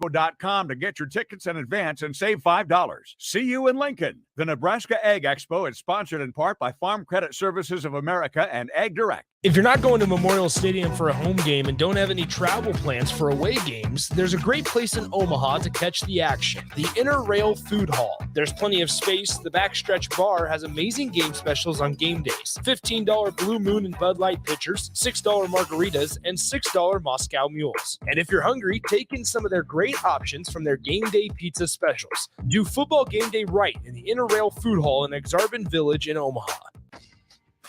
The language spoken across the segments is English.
Expo.com to get your tickets in advance and save $5. See you in Lincoln. The Nebraska Egg Expo is sponsored in part by Farm Credit Services of America and Egg Direct. If you're not going to Memorial Stadium for a home game and don't have any travel plans for away games, there's a great place in Omaha to catch the action, the Inner Rail Food Hall. There's plenty of space. The Backstretch Bar has amazing game specials on game days. $15 Blue Moon and Bud Light pitchers, $6 margaritas, and $6 Moscow Mules. And if you're hungry, take in some of their great options from their game day pizza specials. Do football game day right in the Inner Rail Food Hall in Exarban Village in Omaha.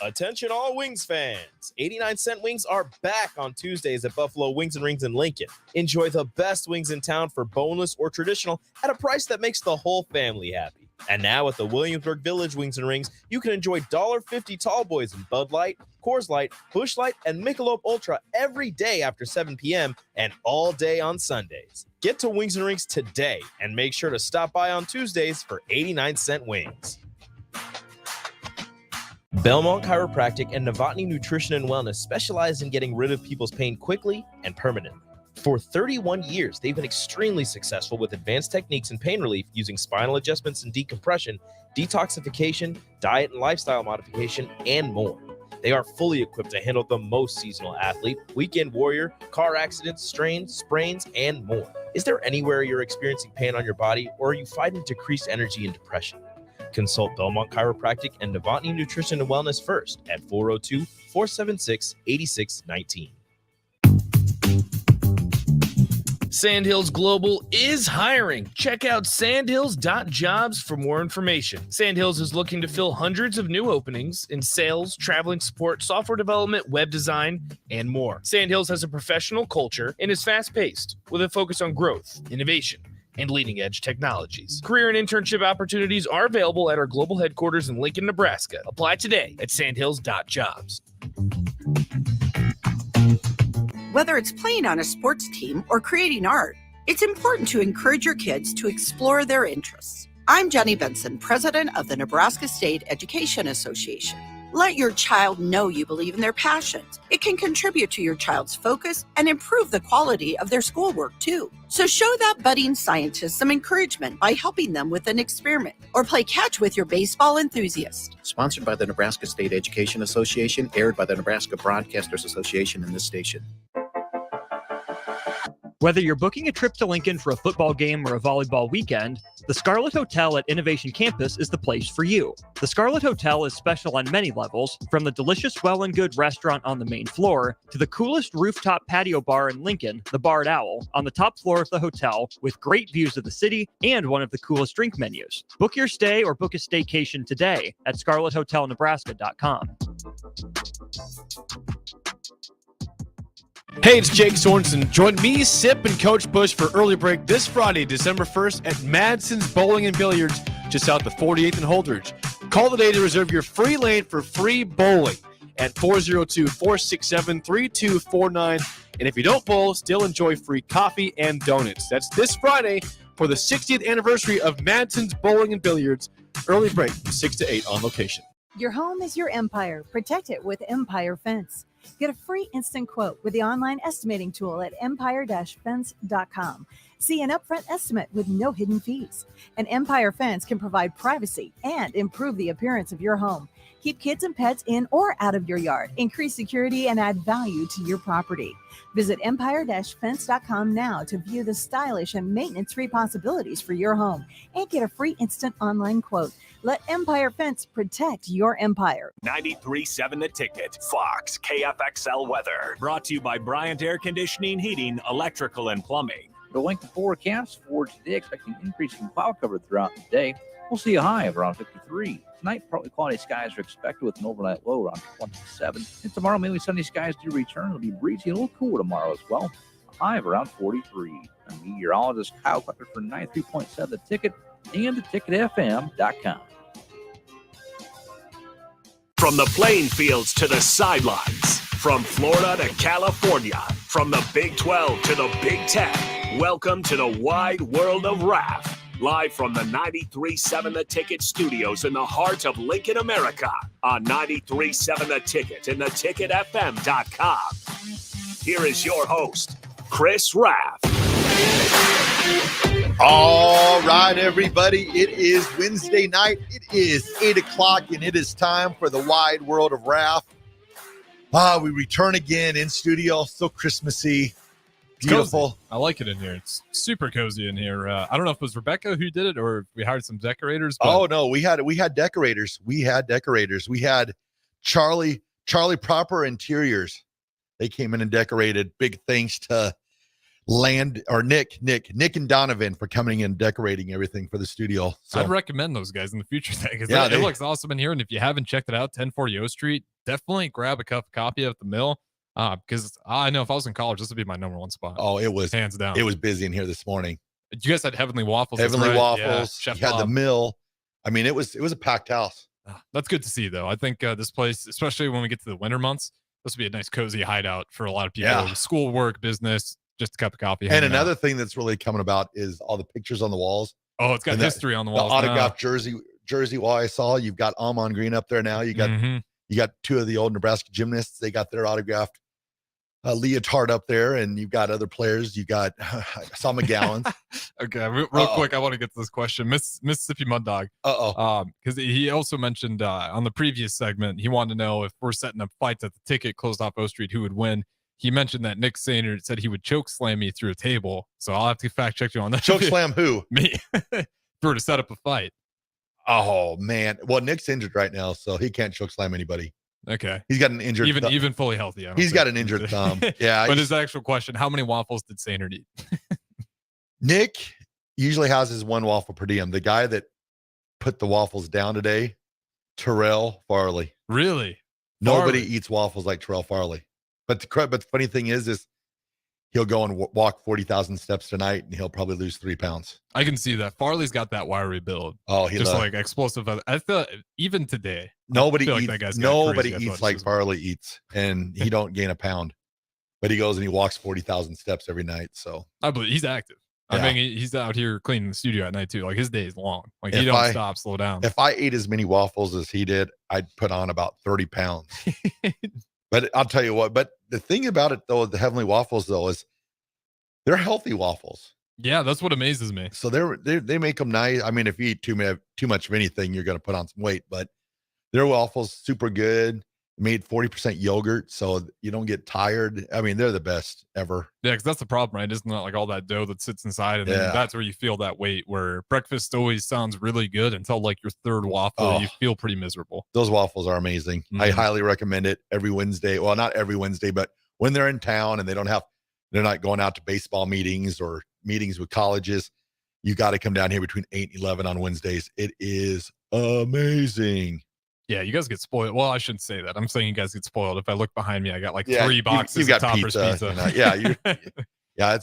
Attention all Wings fans. 89-cent wings are back on Tuesdays at Buffalo Wings and Rings in Lincoln. Enjoy the best wings in town for boneless or traditional at a price that makes the whole family happy. And now at the Williamsburg Village Wings and Rings, you can enjoy $1.50 tall boys in Bud Light, Coors Light, Busch Light, and Michelob Ultra every day after 7 p.m. and all day on Sundays. Get to Wings and Rings today and make sure to stop by on Tuesdays for 89-cent wings. Belmont Chiropractic and Novotny Nutrition and Wellness specialize in getting rid of people's pain quickly and permanently. For 31 years, they've been extremely successful with advanced techniques in pain relief using spinal adjustments and decompression, detoxification, diet and lifestyle modification, and more. They are fully equipped to handle the most seasonal athlete, weekend warrior, car accidents, strains, sprains, and more. Is there anywhere you're experiencing pain on your body, or are you fighting decreased energy and depression? Consult Belmont Chiropractic and Novotny Nutrition and Wellness first at 402-476-8619. Sandhills Global is hiring. Check out sandhills.jobs for more information. Sandhills is looking to fill hundreds of new openings in sales, traveling support, software development, web design, and more. Sandhills has a professional culture and is fast-paced with a focus on growth, innovation, and leading-edge technologies. Career and internship opportunities are available at our global headquarters in Lincoln, Nebraska. Apply today at sandhills.jobs. Whether it's playing on a sports team or creating art, it's important to encourage your kids to explore their interests. I'm Jenny Benson, president of the Nebraska State Education Association. Let your child know you believe in their passions. It can contribute to your child's focus and improve the quality of their schoolwork, too. So show that budding scientist some encouragement by helping them with an experiment or play catch with your baseball enthusiast. Sponsored by the Nebraska State Education Association, aired by the Nebraska Broadcasters Association in this station. Whether you're booking a trip to Lincoln for a football game or a volleyball weekend, the Scarlet Hotel at Innovation Campus is the place for you. The Scarlet Hotel is special on many levels, from the delicious Well and Good restaurant on the main floor to the coolest rooftop patio bar in Lincoln, the Barred Owl, on the top floor of the hotel with great views of the city and one of the coolest drink menus. Book your stay or book a staycation today at scarlethotelnebraska.com. Hey, it's Jake Sorensen. Join me, Sip, and Coach Bush for Early Break this Friday, December 1st at Madsen's Bowling and Billiards, just out the 48th and Holdridge. Call today to reserve your free lane for free bowling at 402-467-3249. And if you don't bowl, still enjoy free coffee and donuts. That's this Friday for the 60th anniversary of Madsen's Bowling and Billiards. Early Break from 6 to 8 on location. Your home is your empire. Protect it with Empire Fence. Get a free instant quote with the online estimating tool at empire-fence.com. See an upfront estimate with no hidden fees. An Empire Fence can provide privacy and improve the appearance of your home. Keep kids and pets in or out of your yard. Increase security and add value to your property. Visit empire-fence.com now to view the stylish and maintenance-free possibilities for your home and get a free instant online quote. Let Empire Fence protect your empire. 93.7 The Ticket, Fox, KFXL weather. Brought to you by Bryant Air Conditioning, Heating, Electrical, and Plumbing. The Lincoln forecast for today, expecting increasing cloud cover throughout the day. We'll see a high of around 53. Tonight, partly cloudy skies are expected with an overnight low around 27. And tomorrow, mainly sunny skies do return. It'll be breezy and a little cool tomorrow as well. A high of around 43. I'm meteorologist Kyle Klecker for 93.7 The Ticket and theticketfm.com. From the playing fields to the sidelines, from Florida to California, from the Big 12 to the Big 10, welcome to the wide world of Raff. Live from the 93.7 The Ticket studios in the heart of Lincoln, America, on 93.7 The Ticket and theticketfm.com. Here is your host, Chris Raff. right, everybody. It is Wednesday night. It is 8 o'clock, and it is time for the wide world of Raff. We return again in studio. So Christmassy. Beautiful. Cozy. I like it in here. It's super cozy in here. I don't know if it was Rebecca who did it or if we hired some decorators. But... Oh, no. We had decorators. We had Charlie Proper Interiors. They came in and decorated. Big thanks to Nick and Donovan for coming in and decorating everything for the studio. So I'd recommend those guys in the future because it looks awesome in here. And if you haven't checked it out, 1040 O Street, definitely grab a copy at the mill. Because I know if I was in college, this would be my number one spot. Oh, it was hands down. It was busy in here this morning. You guys had Heavenly Waffles. Waffles. Yeah, Chef you had the mill. I mean, it was a packed house. That's good to see, though. I think this place, especially when we get to the winter months, this would be a nice cozy hideout for a lot of people. Yeah. School, work, business, just a cup of coffee. And another thing that's really coming about is all the pictures on the walls. Oh, it's got history on the walls. The autographed jersey wall I saw. You've got Amon Green up there now. You got two of the old Nebraska gymnasts. They got their autographed leotard up there, and you've got other players. You got Sam McGowan. Okay, real quick, I want to get to this question. Mississippi Mud Dog. Because he also mentioned on the previous segment, he wanted to know if we're setting up fights at the ticket closed off O Street, who would win. He mentioned that Nick Sainer said he would choke slam me through a table, so I'll have to fact check you on that. Choke slam who? Me. For to set up a fight. Oh man, well Nick's injured right now, so he can't choke slam anybody. Okay, he's got an injured even fully healthy. He's got an injured thumb. Yeah, but his actual question: how many waffles did Sainer eat? Nick usually has his one waffle per diem. The guy that put the waffles down today, Terrell Farley. Really? Nobody eats waffles like Terrell Farley. But the funny thing is he'll go and walk 40,000 steps tonight, and he'll probably lose 3 pounds. I can see that. Farley's got that wiry build. Oh, like explosive. I feel even today. Nobody eats like Farley eats, and he don't gain a pound. But he goes and he walks 40,000 steps every night. So I believe he's active. Yeah. I mean, he's out here cleaning the studio at night too. Like his day is long. Like he don't stop, slow down. If I ate as many waffles as he did, I'd put on about 30 pounds. But I'll tell you what. But the thing about it though, the Heavenly Waffles though, is they're healthy waffles. Yeah, that's what amazes me. So they make them nice. I mean, if you eat too much of anything, you're going to put on some weight. But their waffles super good. Made 40% yogurt, so you don't get tired. I mean, they're the best ever. Yeah, because that's the problem, right? Isn't that like all that dough that sits inside, and then that's where you feel that weight. Where breakfast always sounds really good until like your third waffle, you feel pretty miserable. Those waffles are amazing. Mm-hmm. I highly recommend it every Wednesday. Well, not every Wednesday, but when they're in town and they're not going out to baseball meetings or meetings with colleges, you got to come down here between 8 and 11 on Wednesdays. It is amazing. Yeah, you guys get spoiled. Well, I shouldn't say that. I'm saying you guys get spoiled. If I look behind me, I got like 3 boxes you got of Topper's pizza.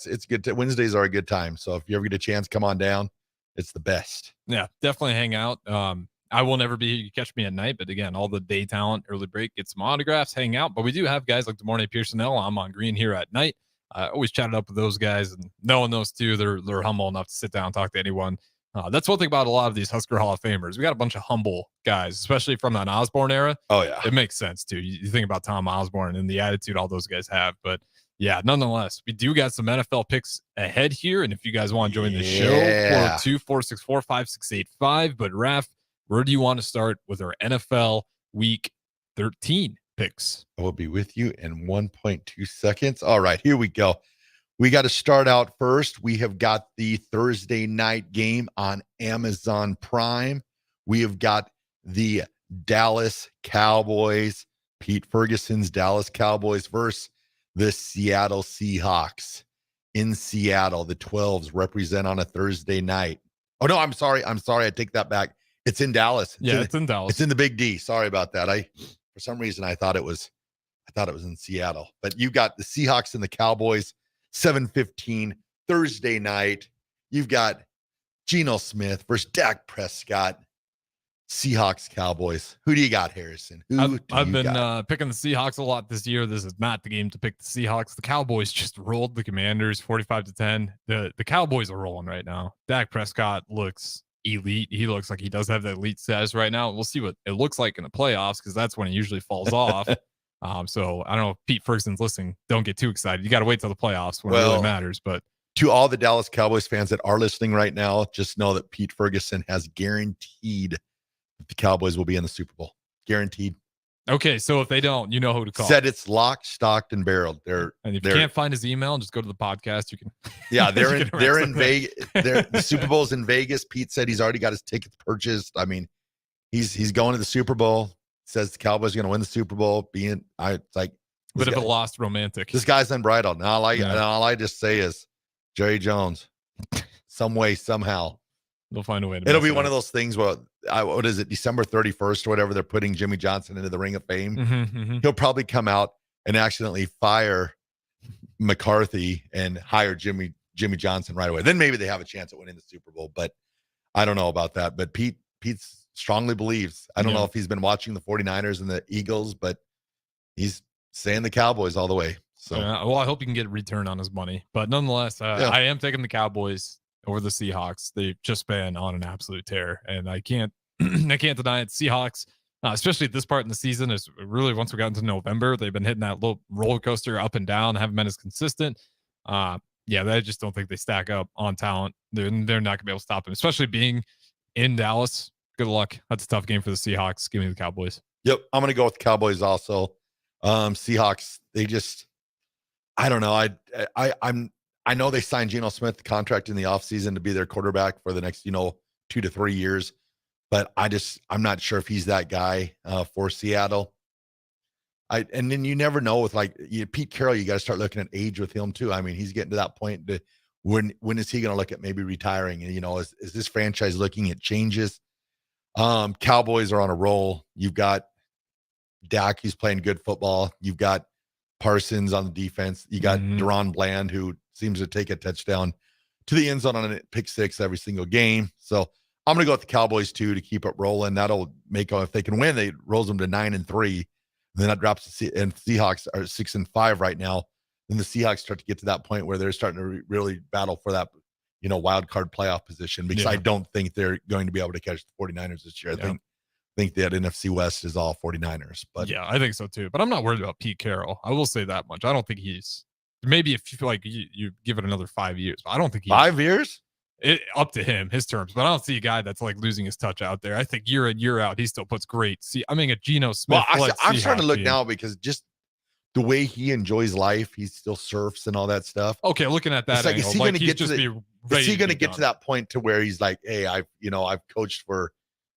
It's good. Wednesdays are a good time. So if you ever get a chance, come on down. It's the best. Yeah, definitely hang out. I will never be catch me at night, but again, all the day talent, early break, get some autographs, hang out. But we do have guys like DeMornay Pearsonell. I'm on Green here at night. I always chatted up with those guys, and knowing those two, they're humble enough to sit down and talk to anyone. That's one thing about a lot of these Husker Hall of Famers. We got a bunch of humble guys, especially from that Osborne era. Oh, yeah. It makes sense, too. You think about Tom Osborne and the attitude all those guys have. But, yeah, nonetheless, we do got some NFL picks ahead here. And if you guys want to join the show, 402-464-5685. But, Raff, where do you want to start with our NFL Week 13 picks? I will be with you in 1.2 seconds. All right, here we go. We got to start out first. We have got the Thursday night game on Amazon Prime. We have got the Dallas Cowboys, Pete Ferguson's Dallas Cowboys versus the Seattle Seahawks in Seattle. The 12s represent on a Thursday night. Oh, no, I'm sorry. I take that back. It's in Dallas. It's in Dallas. It's in the Big D. Sorry about that. For some reason, I thought it was in Seattle. But you got the Seahawks and the Cowboys. 7:15 Thursday night. You've got Geno Smith versus Dak Prescott. Seahawks Cowboys. Who do you got, Harrison? I've been picking the Seahawks a lot this year. This is not the game to pick the Seahawks. The Cowboys just rolled the Commanders 45-10. The Cowboys are rolling right now. Dak Prescott looks elite. He looks like he does have the elite status right now. We'll see what it looks like in the playoffs because that's when it usually falls off. So I don't know if Pete Ferguson's listening. Don't get too excited. You got to wait till the playoffs when it really matters. But To all the Dallas Cowboys fans that are listening right now, just know that Pete Ferguson has guaranteed that the Cowboys will be in the Super Bowl. Guaranteed. Okay, so if they don't, you know who to call. Said it's locked, stocked, and barreled. And if you can't find his email, just go to the podcast. You can. Yeah, they're in Vegas. The Super Bowl's in Vegas. Pete said he's already got his tickets purchased. I mean, he's going to the Super Bowl. Says the Cowboys are going to win the Super Bowl. It's like bit of a lost romantic. This guy's unbridled. And all I just say is Jerry Jones, some way, somehow. They'll find a way to. It'll be one of those things where, what is it, December 31st or whatever, they're putting Jimmy Johnson into the Ring of Fame. He'll probably come out and accidentally fire McCarthy and hire Jimmy Johnson right away. Then maybe they have a chance at winning the Super Bowl, but I don't know about that. But Pete strongly believes, I don't know if he's been watching the 49ers and the Eagles, but he's saying the Cowboys all the way. So, well, I hope he can get a return on his money. But nonetheless, I am taking the Cowboys over the Seahawks. They've just been on an absolute tear, and I can't deny it. Seahawks, especially at this part in the season, is really once we got into November, they've been hitting that little roller coaster up and down, haven't been as consistent. I just don't think they stack up on talent. They're not going to be able to stop them, especially being in Dallas. Good luck. That's a tough game for the Seahawks. Give me the Cowboys. Yep, I'm going to go with the Cowboys also. Seahawks, they just, I don't know. I know they signed Geno Smith the contract in the offseason to be their quarterback for the next, 2 to 3 years. But I'm not sure if he's that guy for Seattle. And then you never know with Pete Carroll, you got to start looking at age with him too. I mean, he's getting to that point to when is he going to look at maybe retiring? And, is this franchise looking at changes? Cowboys are on a roll. You've got Dak, who's playing good football. You've got Parsons on the defense. You got Deron Bland, who seems to take a touchdown to the end zone on a pick six every single game. So I'm going to go with the Cowboys too to keep it rolling. That'll make them, if they can win, they rolls them to 9-3. And then that drops and Seahawks are 6-5 right now. Then the Seahawks start to get to that point where they're starting to really battle for that, wild card playoff position, because I don't think they're going to be able to catch the 49ers this year. I think that NFC West is all 49ers. But yeah, I think so too. But I'm not worried about Pete Carroll. I will say that much. I don't think he's, maybe if you feel like you give it another 5 years, but I don't think he's 5 years. Up to him, his terms. But I don't see a guy that's losing his touch out there. I think year in, year out, he still puts great. A Geno Smith. Well, I'm starting to look now because just the way he enjoys life, he still surfs and all that stuff. Okay, looking at that, is he going to get to that point to where he's like, hey, I've coached for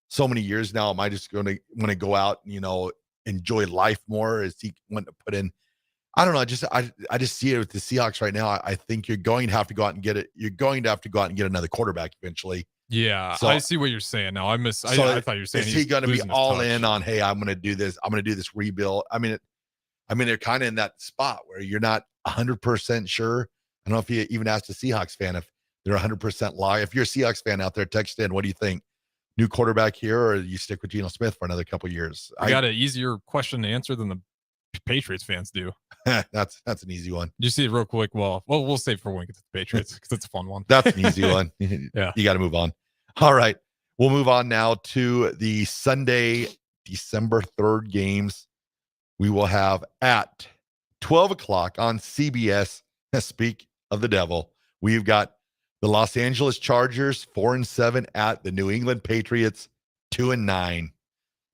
so many years now. Am I just going to go out and enjoy life more? Is he wanting to put in? I don't know. I just see it with the Seahawks right now. I think you're going to have to go out and get it. You're going to have to go out and get another quarterback eventually. Yeah, so I see what you're saying now. I thought you were saying, is he going to be all in on, hey, I'm going to do this. I'm going to do this rebuild. I mean, they're kind of in that spot where you're not 100% sure. I don't know if you even asked a Seahawks fan if they're 100% lie. If you're a Seahawks fan out there, text in. What do you think? New quarterback here, or you stick with Geno Smith for another couple of years? I got an easier question to answer than the Patriots fans do. That's an easy one. You see it real quick. Well, we'll save for when we get to the Patriots because it's a fun one. That's an easy one. Yeah, you got to move on. All right, we'll move on now to the Sunday, December 3rd games. We will have at 12 o'clock on CBS. Speak of the devil, we've got the Los Angeles Chargers 4-7 at the New England Patriots 2-9.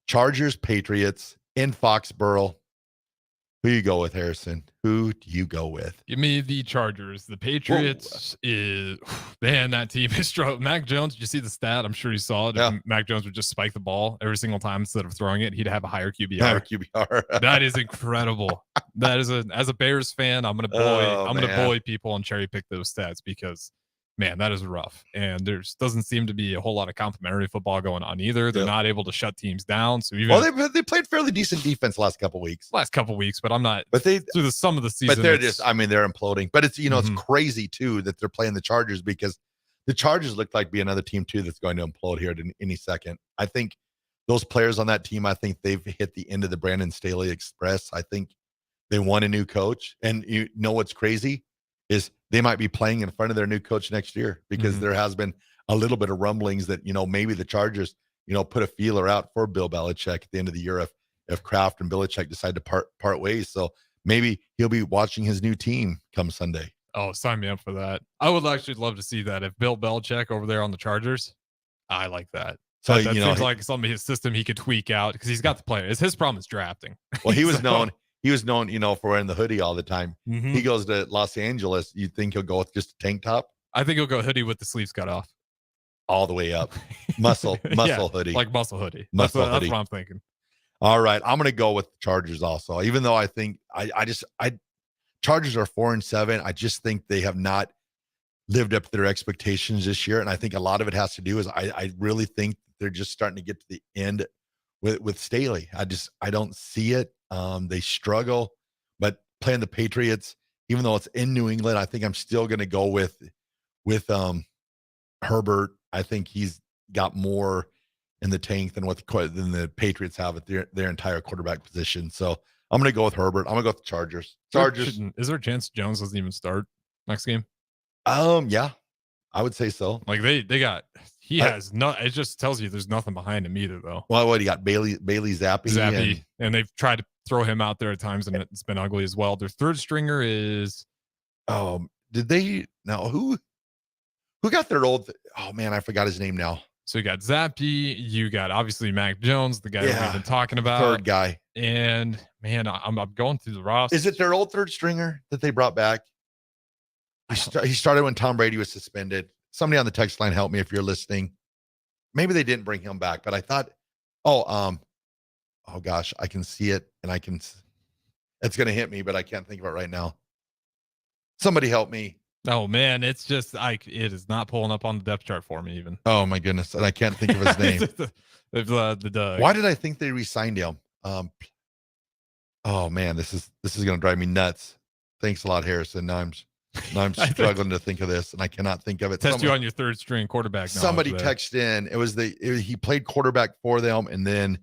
Chargers Patriots in Foxborough. Who you go with, Harrison? Who do you go with? Give me the Chargers. The Patriots that team is strong. Mac Jones, did you see the stat? I'm sure you saw it. Yeah. If Mac Jones would just spike the ball every single time instead of throwing it, he'd have a higher QBR. That is incredible. That is as a Bears fan, I'm gonna bully people and cherry pick those stats because man, that is rough. And there doesn't seem to be a whole lot of complimentary football going on either. They're not able to shut teams down. So they played fairly decent defense last couple weeks. But I'm not. But through some of the season. But they're they're imploding. But it's it's crazy too that they're playing the Chargers, because the Chargers look like be another team too that's going to implode here at any second. I think those players on that team, I think they've hit the end of the Brandon Staley Express. I think they want a new coach, and you know what's crazy is they might be playing in front of their new coach next year, because there has been a little bit of rumblings that, maybe the Chargers, put a feeler out for Bill Belichick at the end of the year if Kraft and Belichick decide to part ways. So maybe he'll be watching his new team come Sunday. Oh, sign me up for that. I would actually love to see that if Bill Belichick over there on the Chargers. I like that. So that seems like some of his system he could tweak out because he's got the players. His problem is drafting. Well, he was known. He was known, for wearing the hoodie all the time. Mhm. He goes to Los Angeles. You think he'll go with just a tank top? I think he'll go hoodie with the sleeves cut off. All the way up. Muscle hoodie. Like muscle hoodie. Muscle That's hoodie. what I'm thinking. All right. I'm going to go with the Chargers also, even though I think Chargers are 4-7. I just think they have not lived up to their expectations this year. And I think a lot of it has to do is I really think they're just starting to get to the end with Staley. I don't see it. They struggle, but playing the Patriots, even though it's in New England, I think I'm still going to go with Herbert. I think he's got more in the tank than than the Patriots have at their entire quarterback position. So I'm going to go with Herbert. I'm going to go with the Chargers. Is there a chance Jones doesn't even start next game? Yeah, I would say so. Like he has no. It just tells you there's nothing behind him either, though. Well, what, he got Bailey Zappi, and they've tried to throw him out there at times, and it's been ugly as well. Their third stringer is. Did they now who got their old? Oh man, I forgot his name now. So you got Zappi, you got obviously Mac Jones, the guy that we've been talking about, third guy. And man, I'm going through the roster. Is it their old third stringer that they brought back? He started when Tom Brady was suspended. Somebody on the text line, help me if you're listening. Maybe they didn't bring him back, but I thought, oh gosh, I can see it, and it's going to hit me, but I can't think of it right now. Somebody help me. Oh man, it's just it is not pulling up on the depth chart for me even. Oh my goodness, and I can't think of his name. Why did I think they re-signed him? Oh man, this is going to drive me nuts. Thanks a lot, Harrison. Now I'm struggling to think of this, and I cannot think of it. Test you on your third string quarterback. Somebody texted in. He played quarterback for them, and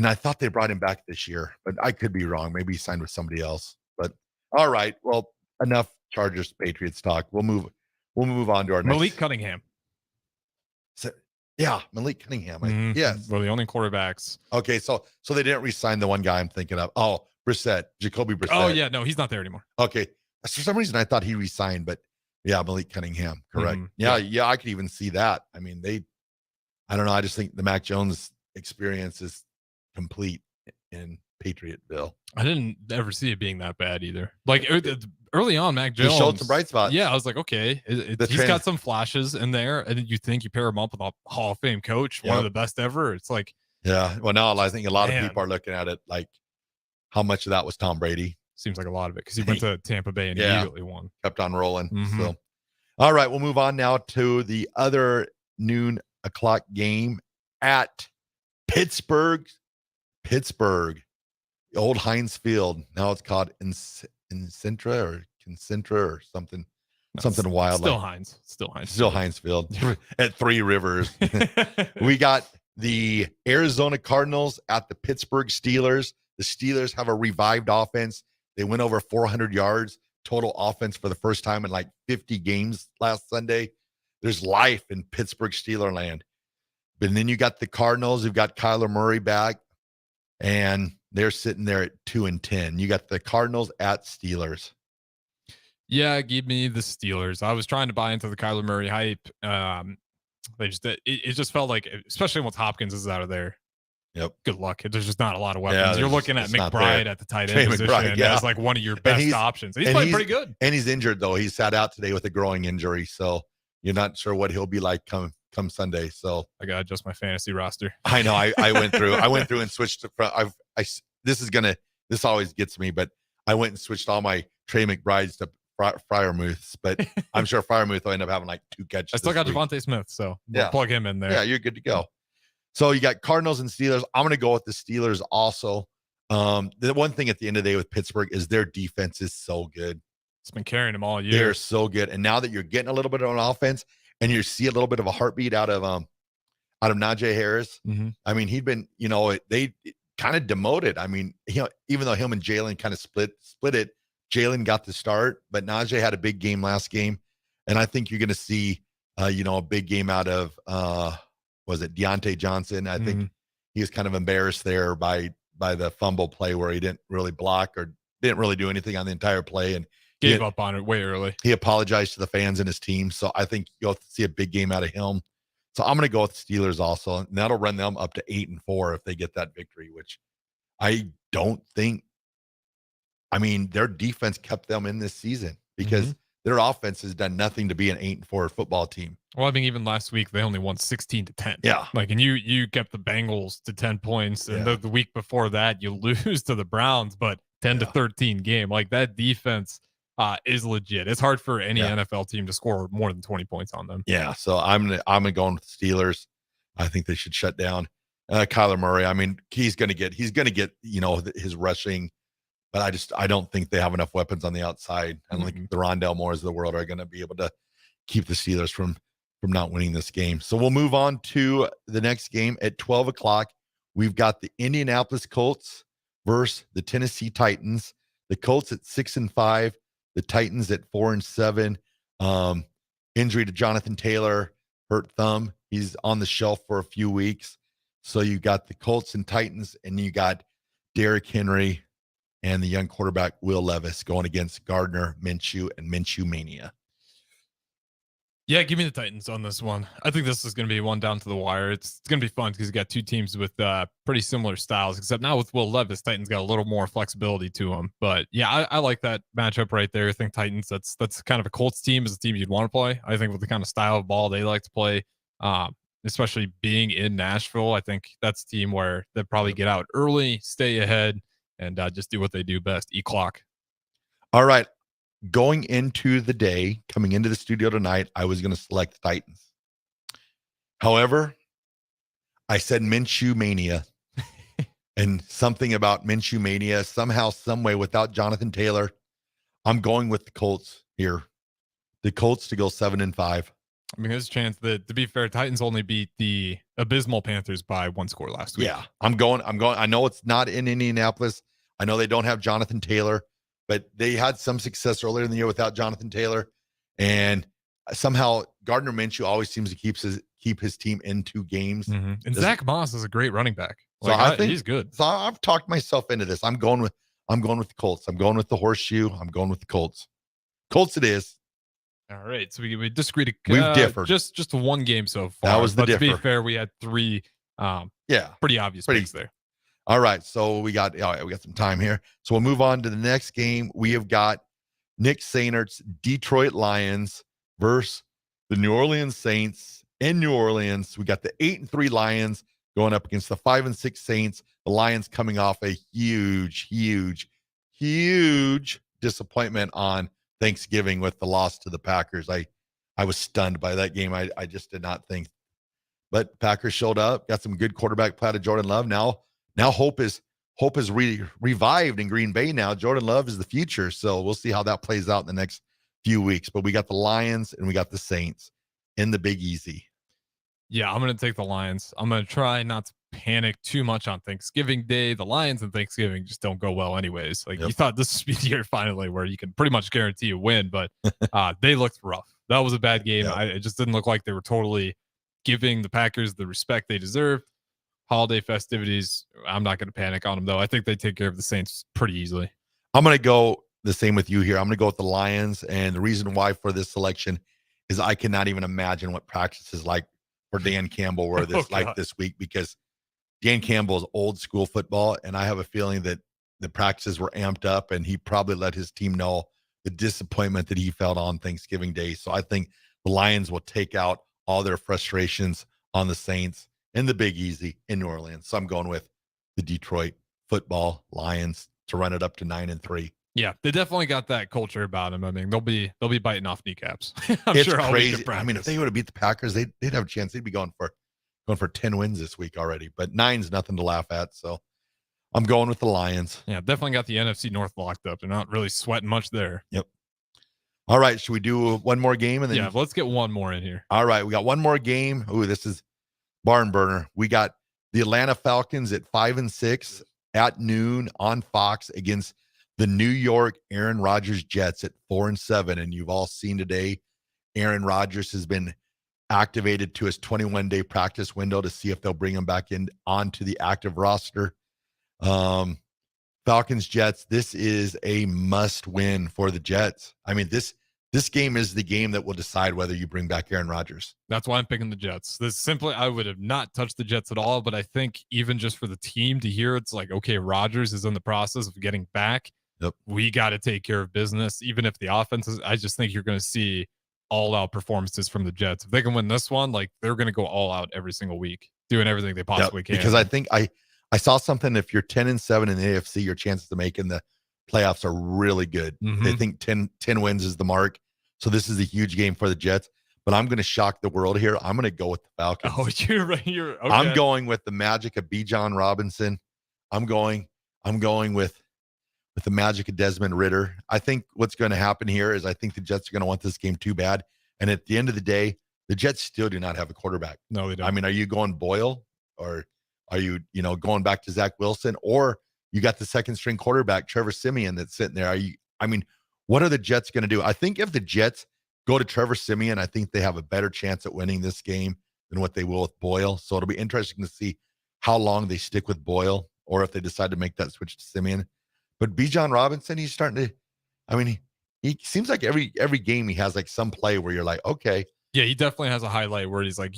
I thought they brought him back this year, but I could be wrong. Maybe he signed with somebody else. But all right, well, enough Chargers Patriots talk. We'll move on to our Malik next. Cunningham. So, yeah, Malik Cunningham. Yes. Well, the only quarterbacks. Okay, so they didn't re-sign the one guy I'm thinking of. Oh, Jacoby Brissett. Oh yeah, no, he's not there anymore. Okay. For some reason I thought he re-signed, but yeah, Malik Cunningham. Correct. Yeah, I could even see that. I mean, I don't know. I just think the Mac Jones experience is complete in Patriotville. I didn't ever see it being that bad either. Like early on, Mac Jones he showed some bright spots. Yeah, I was like, okay, he's got some flashes in there, and you think you pair him up with a Hall of Fame coach, one of the best ever. It's like, yeah. Well, now I think a lot of people are looking at it like, how much of that was Tom Brady? Seems like a lot of it because he went to Tampa Bay and immediately won. Kept on rolling. So, all right, we'll move on now to the other noon o'clock game at Pittsburgh, old Heinz Field. Now it's called Concentra or something, something wild. Still Heinz. Still Heinz Field at Three Rivers. We got the Arizona Cardinals at the Pittsburgh Steelers. The Steelers have a revived offense. They went over 400 yards total offense for the first time in like 50 games last Sunday. There's life in Pittsburgh Steeler land. But then you got the Cardinals. You've got Kyler Murray back, and they're sitting there at 2-10. You got the Cardinals at Steelers. Yeah, give me the Steelers. I was trying to buy into the Kyler Murray hype. It just felt like, especially once Hopkins is out of there. Yep. Good luck. There's just not a lot of weapons. Yeah, you're looking at McBride at the tight end position as like one of your best options. He's playing pretty good. And he's injured though. He sat out today with a growing injury, so you're not sure what he'll be like come Sunday. So I gotta adjust my fantasy roster. I know. I went through and switched to. This always gets me, but I went and switched all my Trey McBrides to Freiermuths, but I'm sure Freiermuth will end up having like 2 catches. I still got Devontae Smith, so we'll plug him in there. Yeah, you're good to go. So you got Cardinals and Steelers. I'm going to go with the Steelers also. The one thing at the end of the day with Pittsburgh is their defense is so good. It's been carrying them all year. They're so good. And now that you're getting a little bit of an offense and you see a little bit of a heartbeat out of Najee Harris. Mm-hmm. I mean, he'd been, they kind of demoted. I mean, even though him and Jalen kind of split it, Jalen got the start, but Najee had a big game last game. And I think you're going to see, a big game out of, was it Deontay Johnson? I think he was kind of embarrassed there by the fumble play where he didn't really block or didn't really do anything on the entire play. And gave up on it way early. He apologized to the fans and his team. So I think you'll see a big game out of him. So I'm going to go with the Steelers also. And that'll run them up to 8-4 if they get that victory, which I don't think. I mean, their defense kept them in this season because their offense has done nothing to be an 8-4 football team. Well, I mean, even last week they only won 16-10. Yeah. Like, and you kept the Bengals to 10 points, and the week before that you lose to the Browns, but 10-13 game. Like, that defense is legit. It's hard for any NFL team to score more than 20 points on them. Yeah. So I'm gonna go with the Steelers. I think they should shut down Kyler Murray. I mean, he's gonna get his rushing. But I don't think they have enough weapons on the outside. I don't think the Rondell Moores of the world are going to be able to keep the Steelers from not winning this game. So we'll move on to the next game at 12 o'clock. We've got the Indianapolis Colts versus the Tennessee Titans. The Colts at 6-5, the Titans at 4-7. Injury to Jonathan Taylor, hurt thumb. He's on the shelf for a few weeks. So you got the Colts and Titans, and you got Derrick Henry and the young quarterback Will Levis going against Gardner Minshew and Minshew Mania. Yeah, give me the Titans on this one. I think this is going to be one down to the wire. It's going to be fun because you got two teams with pretty similar styles, except now with Will Levis, Titans got a little more flexibility to them. But yeah, I like that matchup right there. I think Titans, that's kind of a Colts team as a team you'd want to play. I think with the kind of style of ball they like to play, especially being in Nashville, I think that's a team where they'll probably get out early, stay ahead, and just do what they do best, eat clock. All right. Going into the day, coming into the studio tonight, I was going to select the Titans. However, I said Minshew Mania. And something about Minshew Mania, somehow, some way, without Jonathan Taylor, I'm going with the Colts here. The Colts to go 7-5. I mean, there's a chance that, to be fair, Titans only beat the abysmal Panthers by one score last week. Yeah, I'm going. I know it's not in Indianapolis. I know they don't have Jonathan Taylor, but they had some success earlier in the year without Jonathan Taylor. And somehow Gardner Minshew always seems to keep his team in 2 games. And Zach Moss is a great running back. So I think he's good. So I've talked myself into this. I'm going with the Colts. I'm going with the horseshoe. I'm going with the Colts. Colts it is. All right, so we disagreed. We've differed. Just one game so far. That was the differ. To be fair, we had 3 pretty obvious picks there. All right, so we got some time here. So we'll move on to the next game. We have got Nick Saintert's Detroit Lions versus the New Orleans Saints in New Orleans. We got the 8-3 Lions going up against the 5-6 Saints. The Lions coming off a huge disappointment on Thanksgiving with the loss to the Packers. I was stunned by that game. I just did not think. But Packers showed up, got some good quarterback play to Jordan Love. Now hope is revived in Green Bay now. Jordan Love is the future. So we'll see how that plays out in the next few weeks. But we got the Lions and we got the Saints in the Big Easy. Yeah, I'm going to take the Lions. I'm going to try not to panic too much on Thanksgiving Day. The Lions and Thanksgiving just don't go well anyways. Like, you thought this would be the year finally where you can pretty much guarantee a win, but they looked rough. That was a bad game. It just didn't look like they were totally giving the Packers the respect they deserved. Holiday festivities, I'm not going to panic on them, though. I think they take care of the Saints pretty easily. I'm going to go the same with you here. I'm going to go with the Lions, and the reason why for this selection is I cannot even imagine what practice is like for Dan Campbell were this week, because Dan Campbell is old school football, and I have a feeling that the practices were amped up, and he probably let his team know the disappointment that he felt on Thanksgiving Day. So I think the Lions will take out all their frustrations on the Saints in the Big Easy in New Orleans. So I'm going with the Detroit football Lions to run it up to 9-3. Yeah, they definitely got that culture about them. I mean, they'll be biting off kneecaps. It's crazy. I mean, if they would have beat the Packers, they'd have a chance. They'd be going for 10 wins this week already. But 9's nothing to laugh at. So I'm going with the Lions. Yeah, definitely got the NFC North locked up. They're not really sweating much there. Yep. All right, should we do one more game? And then let's get one more in here. All right, we got one more game. Ooh, this is barn burner. We got the Atlanta Falcons at 5-6 at noon on Fox against the New York Aaron Rodgers Jets at 4-7. And you've all seen today, Aaron Rodgers has been activated to his 21-day practice window to see if they'll bring him back in onto the active roster. Falcons Jets. This is a must win for the Jets. I mean, this game is the game that will decide whether you bring back Aaron Rodgers. That's why I'm picking the Jets. I would have not touched the Jets at all, but I think even just for the team to hear it's like, okay, Rodgers is in the process of getting back. Yep. We got to take care of business. Even if the offense is, I just think you're going to see all out performances from the Jets. If they can win this one, like they're going to go all out every single week, doing everything they possibly can. Because I think I saw something. If you're 10-7 in the AFC, your chances of making the playoffs are really good. Mhm. They think 10 wins is the mark. So this is a huge game for the Jets, but I'm going to shock the world here. I'm going to go with the Falcons. Oh, you're okay. I'm going with the magic of Bijan Robinson. I'm going with the magic of Desmond Ridder. I think what's going to happen here is I think the Jets are going to want this game too bad. And at the end of the day, the Jets still do not have a quarterback. No, they don't. I mean, are you going Boyle, or are you, going back to Zach Wilson, or you got the second string quarterback, Trevor Siemian, that's sitting there? What are the Jets going to do? I think if the Jets go to Trevor Siemian, I think they have a better chance at winning this game than what they will with Boyle. So it'll be interesting to see how long they stick with Boyle, or if they decide to make that switch to Siemian. But Bijan Robinson, he's starting to, he seems like every game he has like some play where you're like, okay. Yeah, he definitely has a highlight where he's like,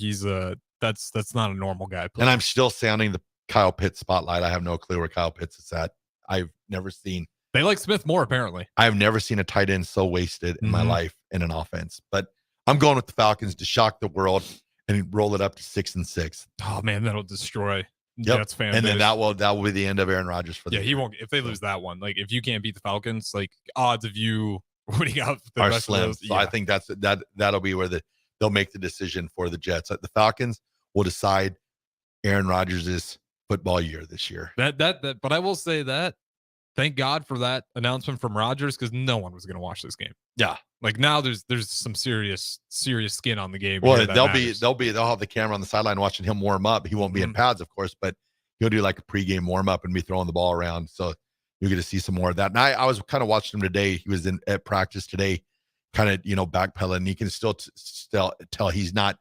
that's not a normal guy playing. And I'm still sounding the Kyle Pitts spotlight. I have no clue where Kyle Pitts is at. I've never seen. They like Smith more, apparently. I've never seen a tight end so wasted in my life in an offense. But I'm going with the Falcons to shock the world and roll it up to 6-6. Oh man, that'll destroy Jets fan And then base. that will be the end of Aaron Rodgers for them. Yeah, he won't. If they lose that one, like if you can't beat the Falcons, like odds of you winning out the are rest slim. of those. So I think that'll be where they'll make the decision for the Jets. The Falcons will decide Aaron Rodgers' football year this year. But I will say that. Thank God for that announcement from Rodgers, because no one was going to watch this game. Yeah, like now there's some serious skin on the game. Well, they'll have the camera on the sideline watching him warm up. He won't be in pads, of course, but he'll do like a pregame warm up and be throwing the ball around. So you're going to see some more of that. And I was kind of watching him today. He was at practice today, kind of backpedaling. You can still tell he's not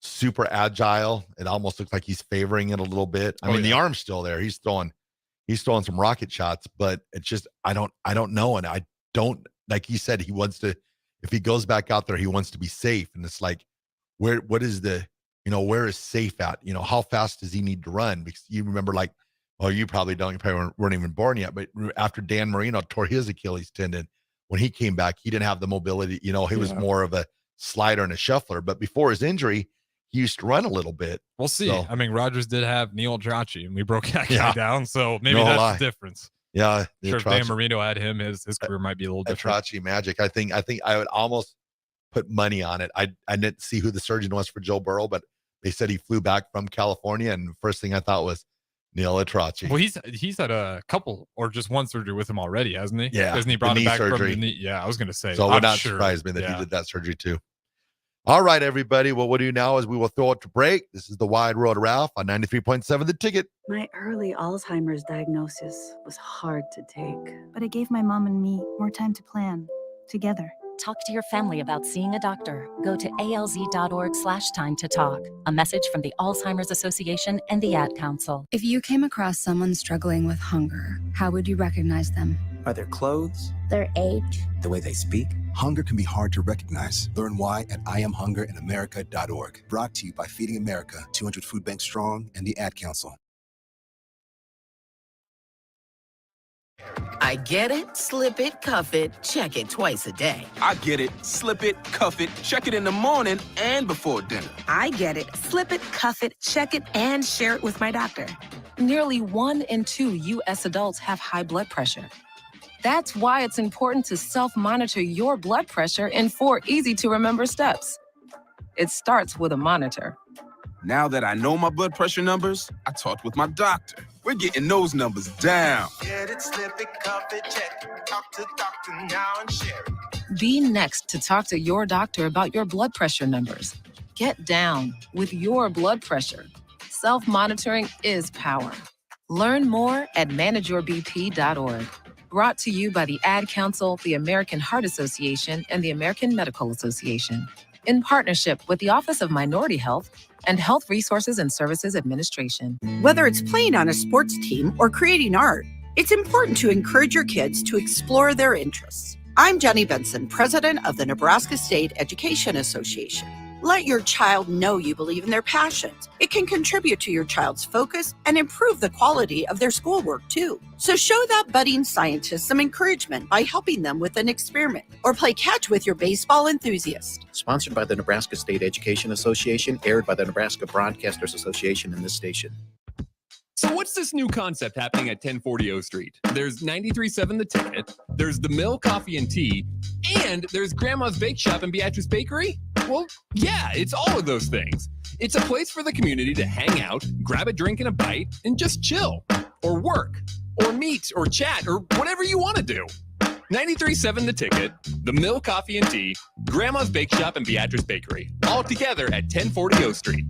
super agile. It almost looks like he's favoring it a little bit. I mean, the arm's still there. He's throwing some rocket shots, but it's just I don't know, and I don't, like he said, he wants to, if he goes back out there, he wants to be safe. And it's like, where is safe at? How fast does he need to run? Because you remember, like, well, you probably don't, you probably weren't even born yet, but after Dan Marino tore his Achilles tendon, when he came back, he didn't have the mobility. He was more of a slider and a shuffler, but before his injury, he used to run a little bit. We'll see. So, I mean, Rodgers did have Neil Trachi, and we broke that guy down, so maybe that's the difference. Yeah, sure. If Dan Marino had him, his career might be a little different. Trachi magic. I think I would almost put money on it. I didn't see who the surgeon was for Joe Burrow, but they said he flew back from California, and the first thing I thought was Neil Trachi. Well, he's had a couple or just one surgery with him already, hasn't he? Yeah, hasn't he brought it back surgery. from the knee? Yeah, I was going to say. So it would not surprise me that he did that surgery too. All right, everybody. Well, what we'll do now is we will throw it to break. This is the Wide World of Raff on 93.7 The Ticket. My early Alzheimer's diagnosis was hard to take, but it gave my mom and me more time to plan together. Talk to your family about seeing a doctor. Go to alz.org/time to talk. A message from the Alzheimer's Association and the Ad Council. If you came across someone struggling with hunger, how would you recognize them? By their clothes, their age, the way they speak. Hunger can be hard to recognize. Learn why at IamHungerInAmerica.org. Brought to you by Feeding America, 200 Food Banks Strong, and the Ad Council. I get it, slip it, cuff it, check it twice a day. I get it, slip it, cuff it, check it in the morning and before dinner. I get it, slip it, cuff it, check it, and share it with my doctor. Nearly 1 in 2 U.S. adults have high blood pressure. That's why it's important to self-monitor your blood pressure in 4 easy-to-remember steps. It starts with a monitor. Now that I know my blood pressure numbers, I talked with my doctor. We're getting those numbers down. Get it, slip it, cuff it, check it. Talk to doctor now and share it. Be next to talk to your doctor about your blood pressure numbers. Get down with your blood pressure. Self-monitoring is power. Learn more at manageyourbp.org. Brought to you by the Ad Council, the American Heart Association, and the American Medical Association, in partnership with the Office of Minority Health and Health Resources and Services Administration. Whether it's playing on a sports team or creating art, It's important to encourage your kids to explore their interests. I'm Jenny Benson, president of the Nebraska State Education Association. Let your child know you believe in their passions. It can contribute to your child's focus and improve the quality of their schoolwork, too. So show that budding scientist some encouragement by helping them with an experiment or play catch with your baseball enthusiast. Sponsored by the Nebraska State Education Association, aired by the Nebraska Broadcasters Association and this station. So what's this new concept happening at 1040 O Street? There's 93.7 The Ticket, there's the Mill Coffee and Tea, and there's Grandma's Bake Shop and Beatrice Bakery? Well, yeah, it's all of those things. It's a place for the community to hang out, grab a drink and a bite, and just chill, or work, or meet, or chat, or whatever you want to do. 93.7 The Ticket, the Mill Coffee and Tea, Grandma's Bake Shop and Beatrice Bakery, all together at 1040 O Street.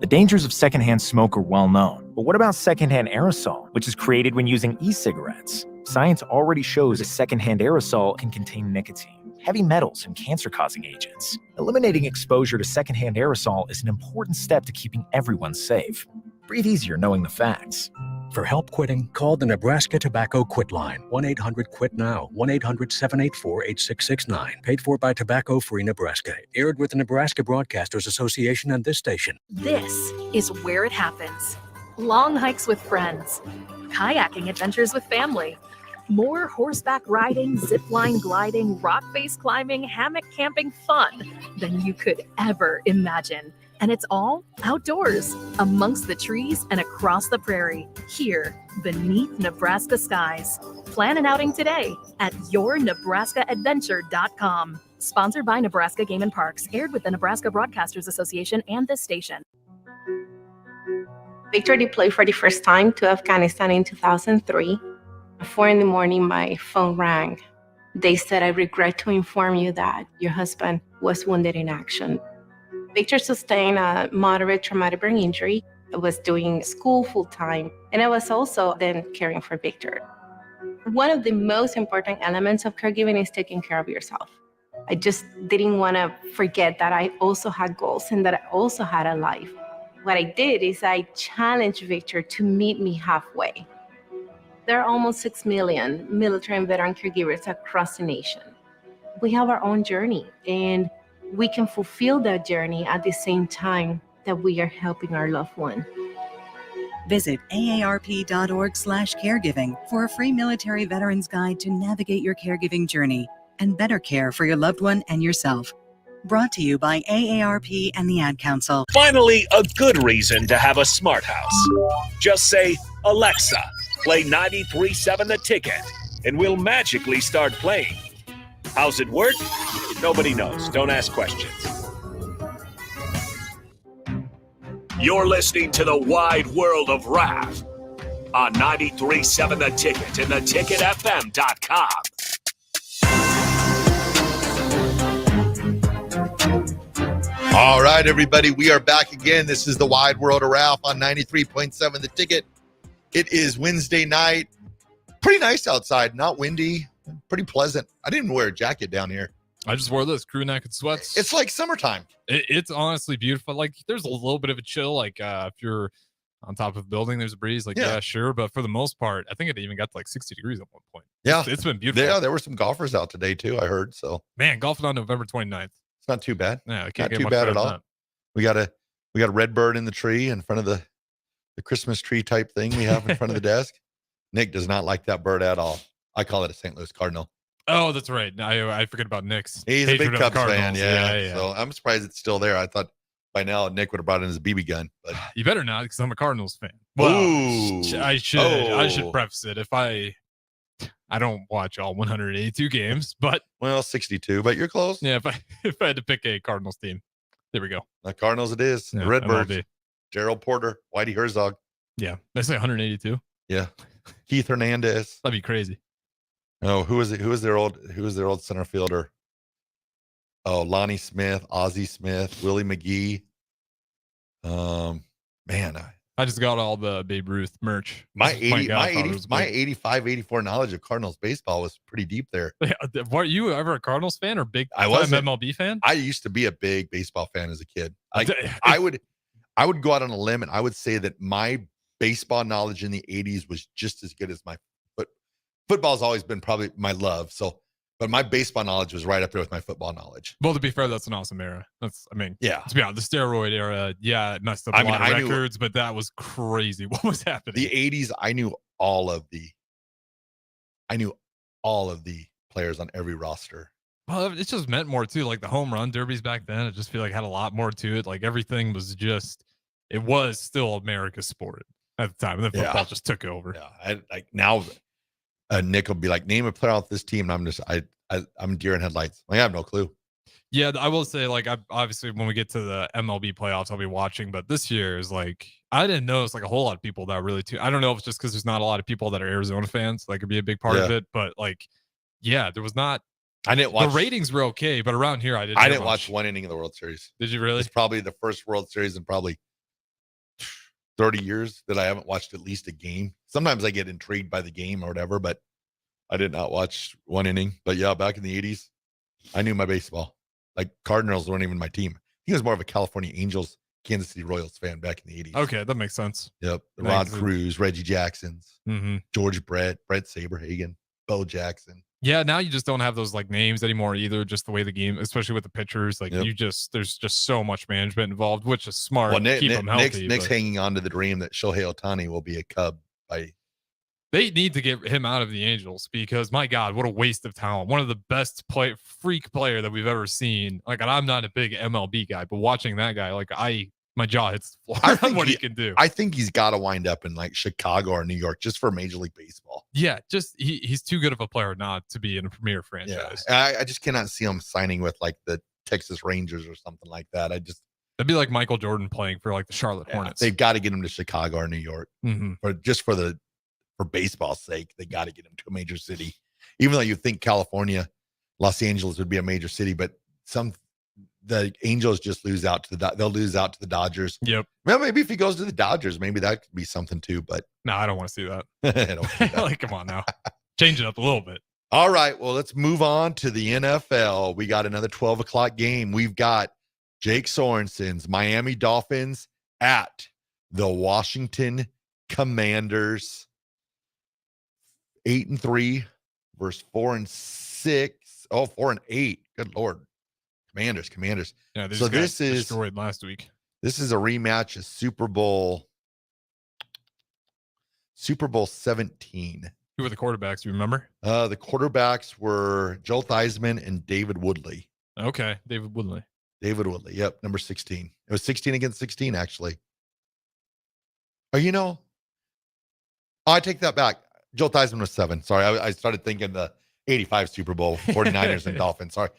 The dangers of secondhand smoke are well known, but what about secondhand aerosol, which is created when using e-cigarettes? Science already shows a secondhand aerosol can contain nicotine, heavy metals, and cancer-causing agents. Eliminating exposure to secondhand aerosol is an important step to keeping everyone safe. Breathe easier knowing the facts. For help quitting, call the Nebraska Tobacco Quit Line, 1-800-QUIT-NOW, 1-800-784-8669. Paid for by Tobacco Free Nebraska. Aired with the Nebraska Broadcasters Association and this station. This is where it happens. Long hikes with friends, kayaking adventures with family, more horseback riding, zipline gliding, rock face climbing, hammock camping fun than you could ever imagine. And it's all outdoors, amongst the trees and across the prairie, here beneath Nebraska skies. Plan an outing today at yournebraskaadventure.com. Sponsored by Nebraska Game and Parks, aired with the Nebraska Broadcasters Association and this station. Victor deployed for the first time to Afghanistan in 2003. At 4 a.m, my phone rang. They said, "I regret to inform you that your husband was wounded in action." Victor sustained a moderate traumatic brain injury. I was doing school full-time, and I was also then caring for Victor. One of the most important elements of caregiving is taking care of yourself. I just didn't want to forget that I also had goals and that I also had a life. What I did is I challenged Victor to meet me halfway. There are almost 6 million military and veteran caregivers across the nation. We have our own journey, and we can fulfill that journey at the same time that we are helping our loved one. Visit aarp.org/caregiving for a free military veterans guide to navigate your caregiving journey and better care for your loved one and yourself. Brought to you by AARP and the Ad Council. Finally, a good reason to have a smart house. Just say, "Alexa, play 93.7 The Ticket," and we'll magically start playing. How's it work? Nobody knows. Don't ask questions. You're listening to the wide world of Raff on 93.7 The Ticket and theticketfm.com. All right, everybody, we are back again. This is the Wide World of Ralph on 93.7 The Ticket. It is Wednesday night. Pretty nice outside, not windy, pretty pleasant. I didn't even wear a jacket down here. I just wore this crew neck and sweats. It's like summertime. It's honestly beautiful. Like, there's a little bit of a chill. Like, if you're on top of a building, there's a breeze. Like, yeah, sure. But for the most part, I think it even got to like 60 degrees at one point. Yeah. It's been beautiful. Yeah, there were some golfers out today, too, I heard. So, man, golfing on November 29th. It's not too bad. Yeah, not too bad at all. We got a red bird in the tree in front of the Christmas tree type thing we have in front of the desk. Nick does not like that bird at all. I call it a St. Louis Cardinal. Oh, that's right. I forget about Nick's. He's a big Cubs fan. Yeah. Yeah. So I'm surprised it's still there. I thought by now Nick would have brought in his BB gun. But you better not, because I'm a Cardinals fan. Well, I should preface it. If I don't watch all 182 games, but 62. But you're close. Yeah. If I had to pick a Cardinals team, there we go. The Cardinals it is. Yeah, the Redbirds. Gerald Porter, Whitey Herzog. Yeah, I say 182. Yeah, Keith Hernandez. That'd be crazy. Oh, who was it? Who was their old center fielder? Oh, Lonnie Smith, Ozzie Smith, Willie McGee. Man, I just got all the Babe Ruth merch. My 85, 84 knowledge of Cardinals baseball was pretty deep there. Yeah, were you ever a Cardinals fan or big I was MLB fan? I used to be a big baseball fan as a kid. Like I would go out on a limb and I would say that my baseball knowledge in the 80s was just as good as my football's always been probably my love. So, but my baseball knowledge was right up there with my football knowledge. Well, to be fair, that's an awesome era. Yeah. To be honest, the steroid era, it messed up a lot of records, but that was crazy. What was happening? The 80s, I knew all of the players on every roster. Well, it just meant more too. Like the home run derbies back then, I just feel like had a lot more to it. Like everything was it was still America's sport at the time. And then football just took over. Yeah. Like now, Nick will be like, name a player off this team. And I'm deer in headlights. Like, I have no clue. Yeah, I will say, like, obviously when we get to the MLB playoffs, I'll be watching. But this year is like, I didn't notice like a whole lot of people that really I don't know if it's just because there's not a lot of people that are Arizona fans. That could be a big part of it. But like, there was not. I didn't watch. The ratings were okay, but around here I didn't watch one inning of the World Series. Did you really? It's probably the first World Series in probably 30 years that I haven't watched at least a game. Sometimes I get intrigued by the game or whatever, but I did not watch one inning. But yeah, back in the 80s, I knew my baseball. Like Cardinals weren't even my team. He was more of a California Angels, Kansas City Royals fan back in the 80s. Okay, that makes sense. Yep. Rod Cruz, Reggie Jacksons, George Brett Saberhagen, Bo Jackson. Yeah, now you just don't have those like names anymore either. Just the way the game, especially with the pitchers, like there's just so much management involved, which is smart. Well, keep them healthy. Nick's hanging on to the dream that Shohei Ohtani will be a Cub by. They need to get him out of the Angels because my God, what a waste of talent! One of the best freak player that we've ever seen. Like, and I'm not a big MLB guy, but watching that guy, like my jaw hits the floor. What he can do. I think he's got to wind up in like Chicago or New York just for Major League Baseball. Yeah, just he's too good of a player not to be in a premier franchise. Yeah, I just cannot see him signing with like the Texas Rangers or something like that. That'd be like Michael Jordan playing for like the Charlotte Hornets. They've got to get him to Chicago or New York, for baseball's sake. They got to get him to a major city. Even though you think California, Los Angeles would be a major city, but the Angels just lose out to they'll lose out to the Dodgers. Yep. Well, maybe if he goes to the Dodgers, maybe that could be something too. But no, I don't want to see that. I don't see that. Like, come on now, change it up a little bit. All right. Well, let's move on to the NFL. We got another 12 o'clock game. We've got Jake Sorensen's Miami Dolphins at the Washington Commanders. 8-3 versus 4-6. Oh, 4-8. Good Lord. Commanders. Yeah, so this is destroyed last week. This is a rematch of Super Bowl 17. Who were the quarterbacks? Do you remember? The quarterbacks were Joe Theismann and David Woodley. Okay, David Woodley. Yep, number 16. It was 16 against 16, actually. I take that back. Joe Theismann was 7. Sorry, I started thinking the 85 Super Bowl, 49ers and Dolphins. Sorry.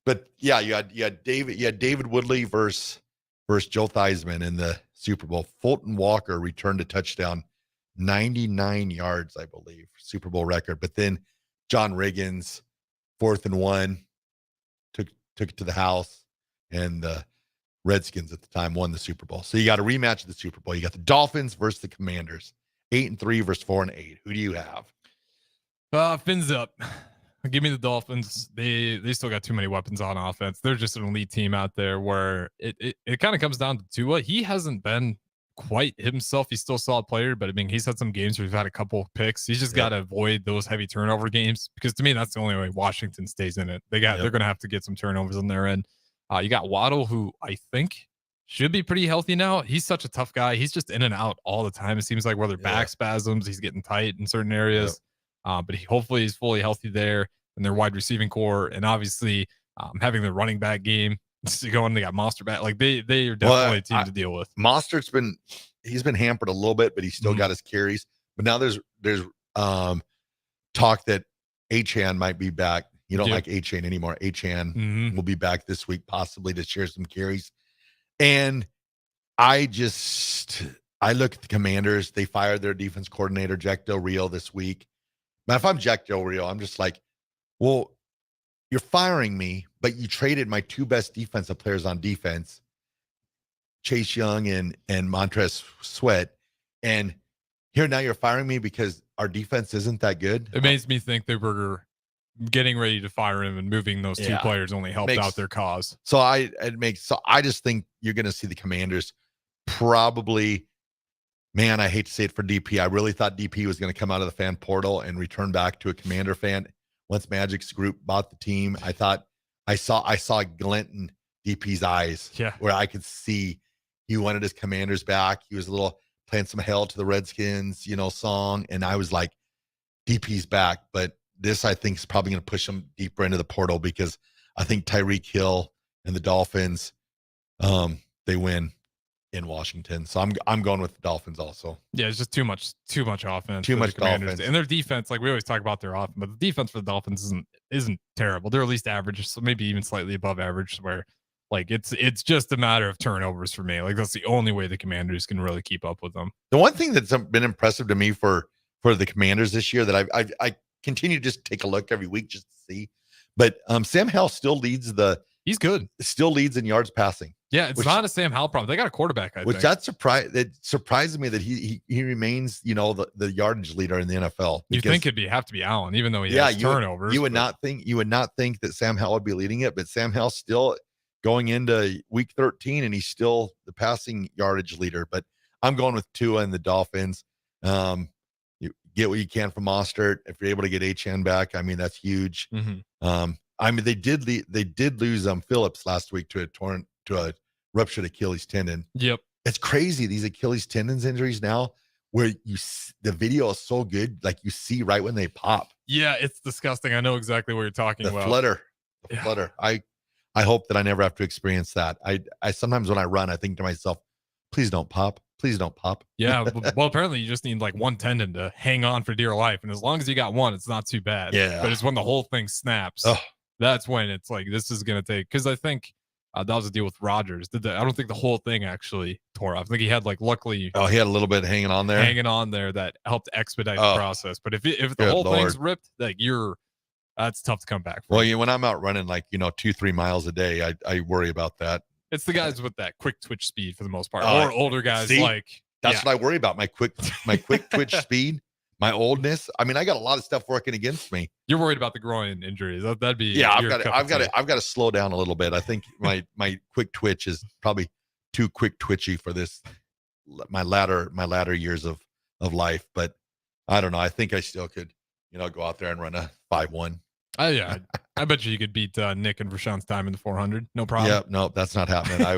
But yeah, you had David Woodley versus Joe Theismann in the Super Bowl. Fulton Walker returned a touchdown, 99 yards, I believe, Super Bowl record. But then John Riggins, 4th and 1, took it to the house, and the Redskins at the time won the Super Bowl. So you got a rematch of the Super Bowl. You got the Dolphins versus the Commanders, 8-3 versus 4-8. Who do you have? Fins up. Give me the Dolphins. They still got too many weapons on offense. They're just an elite team out there where it kind of comes down to Tua. He hasn't been quite himself. He's still a solid player, but I mean, he's had some games where he's had a couple picks. He's just got to avoid those heavy turnover games because to me, that's the only way Washington stays in it. They're going to have to get some turnovers on their end. You got Waddle, who I think should be pretty healthy now. He's such a tough guy. He's just in and out all the time. It seems like whether back spasms, he's getting tight in certain areas. But hopefully he's fully healthy there in their wide receiving core. And obviously having the running back game going, they got Mostert back. Like they are definitely a team to deal with. Mostert's been hampered a little bit, but he's still got his carries. But now there's talk that Achane might be back. You don't like Achane anymore. Achane will be back this week, possibly to share some carries. And I look at the Commanders. They fired their defense coordinator, Jack Del Rio, this week. Now, if I'm Jack Del Rio, I'm just like, well, you're firing me, but you traded my 2 best defensive players on defense, Chase Young and Montrez Sweat. And here now you're firing me because our defense isn't that good. It makes me think they were getting ready to fire him, and moving those 2 players only helped out their cause. So I just think you're going to see the Commanders probably Man, I hate to say it for DP. I really thought DP was going to come out of the fan portal and return back to a Commander fan. Once Magic's group bought the team, I thought I saw a glint in DP's eyes, where I could see he wanted his Commanders back. He was a little playing some Hail to the Redskins, song, and I was like, DP's back. But this, I think, is probably going to push him deeper into the portal because I think Tyreek Hill and the Dolphins, they win in Washington. So I'm going with the Dolphins also. Yeah, it's just too much offense. Too much Dolphins. And their defense, like we always talk about their offense, but the defense for the Dolphins isn't terrible. They're at least average, so maybe even slightly above average, where like it's just a matter of turnovers for me. Like that's the only way the Commanders can really keep up with them. The one thing that's been impressive to me for the Commanders this year that I continue to just take a look every week just to see, but Sam Howell still leads He's good. Still leads in yards passing. Yeah, it's not a Sam Howell problem. They got a quarterback, I think. That surprises me that he remains, the yardage leader in the NFL. You think it'd have to be Allen, even though he has turnovers. You would not think that Sam Howell would be leading it, but Sam Howell still going into week 13, and he's still the passing yardage leader. But I'm going with Tua and the Dolphins. You get what you can from Mostert. If you're able to get Achane back, I mean, that's huge. Mm-hmm. I mean, they did lose Phillips last week to a ruptured Achilles tendon. Yep, it's crazy, these Achilles tendons injuries now, where the video is so good, like you see right when they pop. Yeah, it's disgusting. I know exactly what you're talking about. The flutter. I hope that I never have to experience that. I sometimes when I run, I think to myself, please don't pop. Please don't pop. Yeah. Well, apparently you just need like one tendon to hang on for dear life. And as long as you got one, it's not too bad. Yeah. But it's when the whole thing snaps. Oh. That's when it's like, this is going to take, because I think that was the deal with Rodgers. I don't think the whole thing actually tore off. I think he had luckily. Oh, he had a little bit hanging on there that helped expedite the process. But if the whole thing's ripped, like that's tough to come back from. Well, when I'm out running 2-3 miles a day, I worry about that. It's the guys with that quick twitch speed for the most part, or older guys. That's what I worry about. My quick twitch speed. My oldness. I mean, I got a lot of stuff working against me. You're worried about the groin injuries. That'd be I've got to slow down a little bit. I think my quick twitch is probably too quick twitchy for this my latter years of life. But I don't know. I think I still could, go out there and run a 5-1. Oh yeah, I bet you could beat Nick and Rashawn's time in the 400. No problem. Yeah, no, that's not happening. I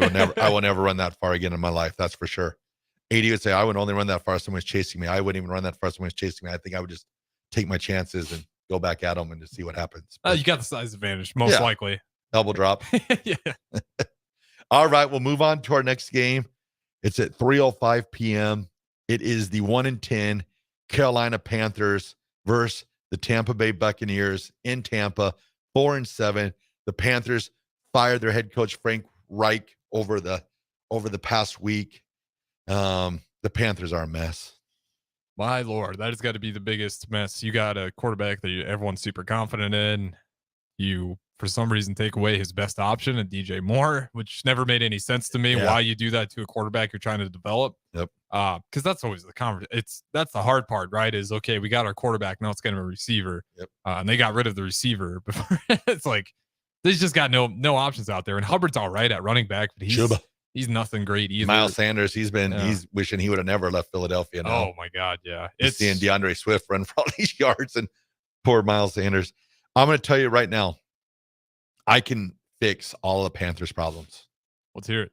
will never run that far again in my life. That's for sure. 80 would say, I would only run that far if someone's chasing me. I wouldn't even run that far if someone's chasing me. I think I would just take my chances and go back at them and just see what happens. You got the size advantage, most likely. Elbow drop. Yeah. All right, we'll move on to our next game. It's at 3:05 p.m. It is the 1-10 Carolina Panthers versus the Tampa Bay Buccaneers in Tampa, 4-7. The Panthers fired their head coach Frank Reich over the past week. The Panthers are a mess. My Lord, that has got to be the biggest mess. You got a quarterback that everyone's super confident in. You, for some reason, take away his best option and DJ Moore, which never made any sense to me. Yeah. Why you do that to a quarterback you're trying to develop? Yep. Because that's always the conversation. That's the hard part, right? Is okay, we got our quarterback, now it's getting a receiver. Yep. And they got rid of the receiver before. It's like they've just got no options out there. And Hubbard's all right at running back, but he's nothing great either. Miles Sanders, he's wishing he would have never left Philadelphia now. Oh my God, yeah. It's seeing DeAndre Swift run for all these yards and poor Miles Sanders. I'm going to tell you right now, I can fix all of the Panthers' problems. Let's hear it.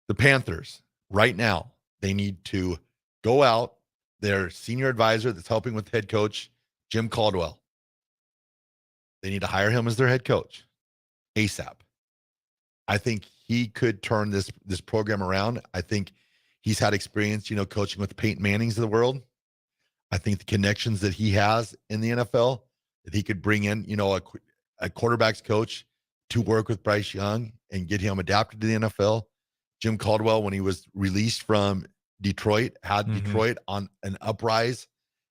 The Panthers, right now, they need to go out. Their senior advisor that's helping with head coach, Jim Caldwell, they need to hire him as their head coach ASAP. I think he could turn this program around. I think he's had experience, coaching with the Peyton Mannings of the world. I think the connections that he has in the NFL, that he could bring in, a quarterback's coach to work with Bryce Young and get him adapted to the NFL. Jim Caldwell, when he was released from Detroit, had Detroit on an uprise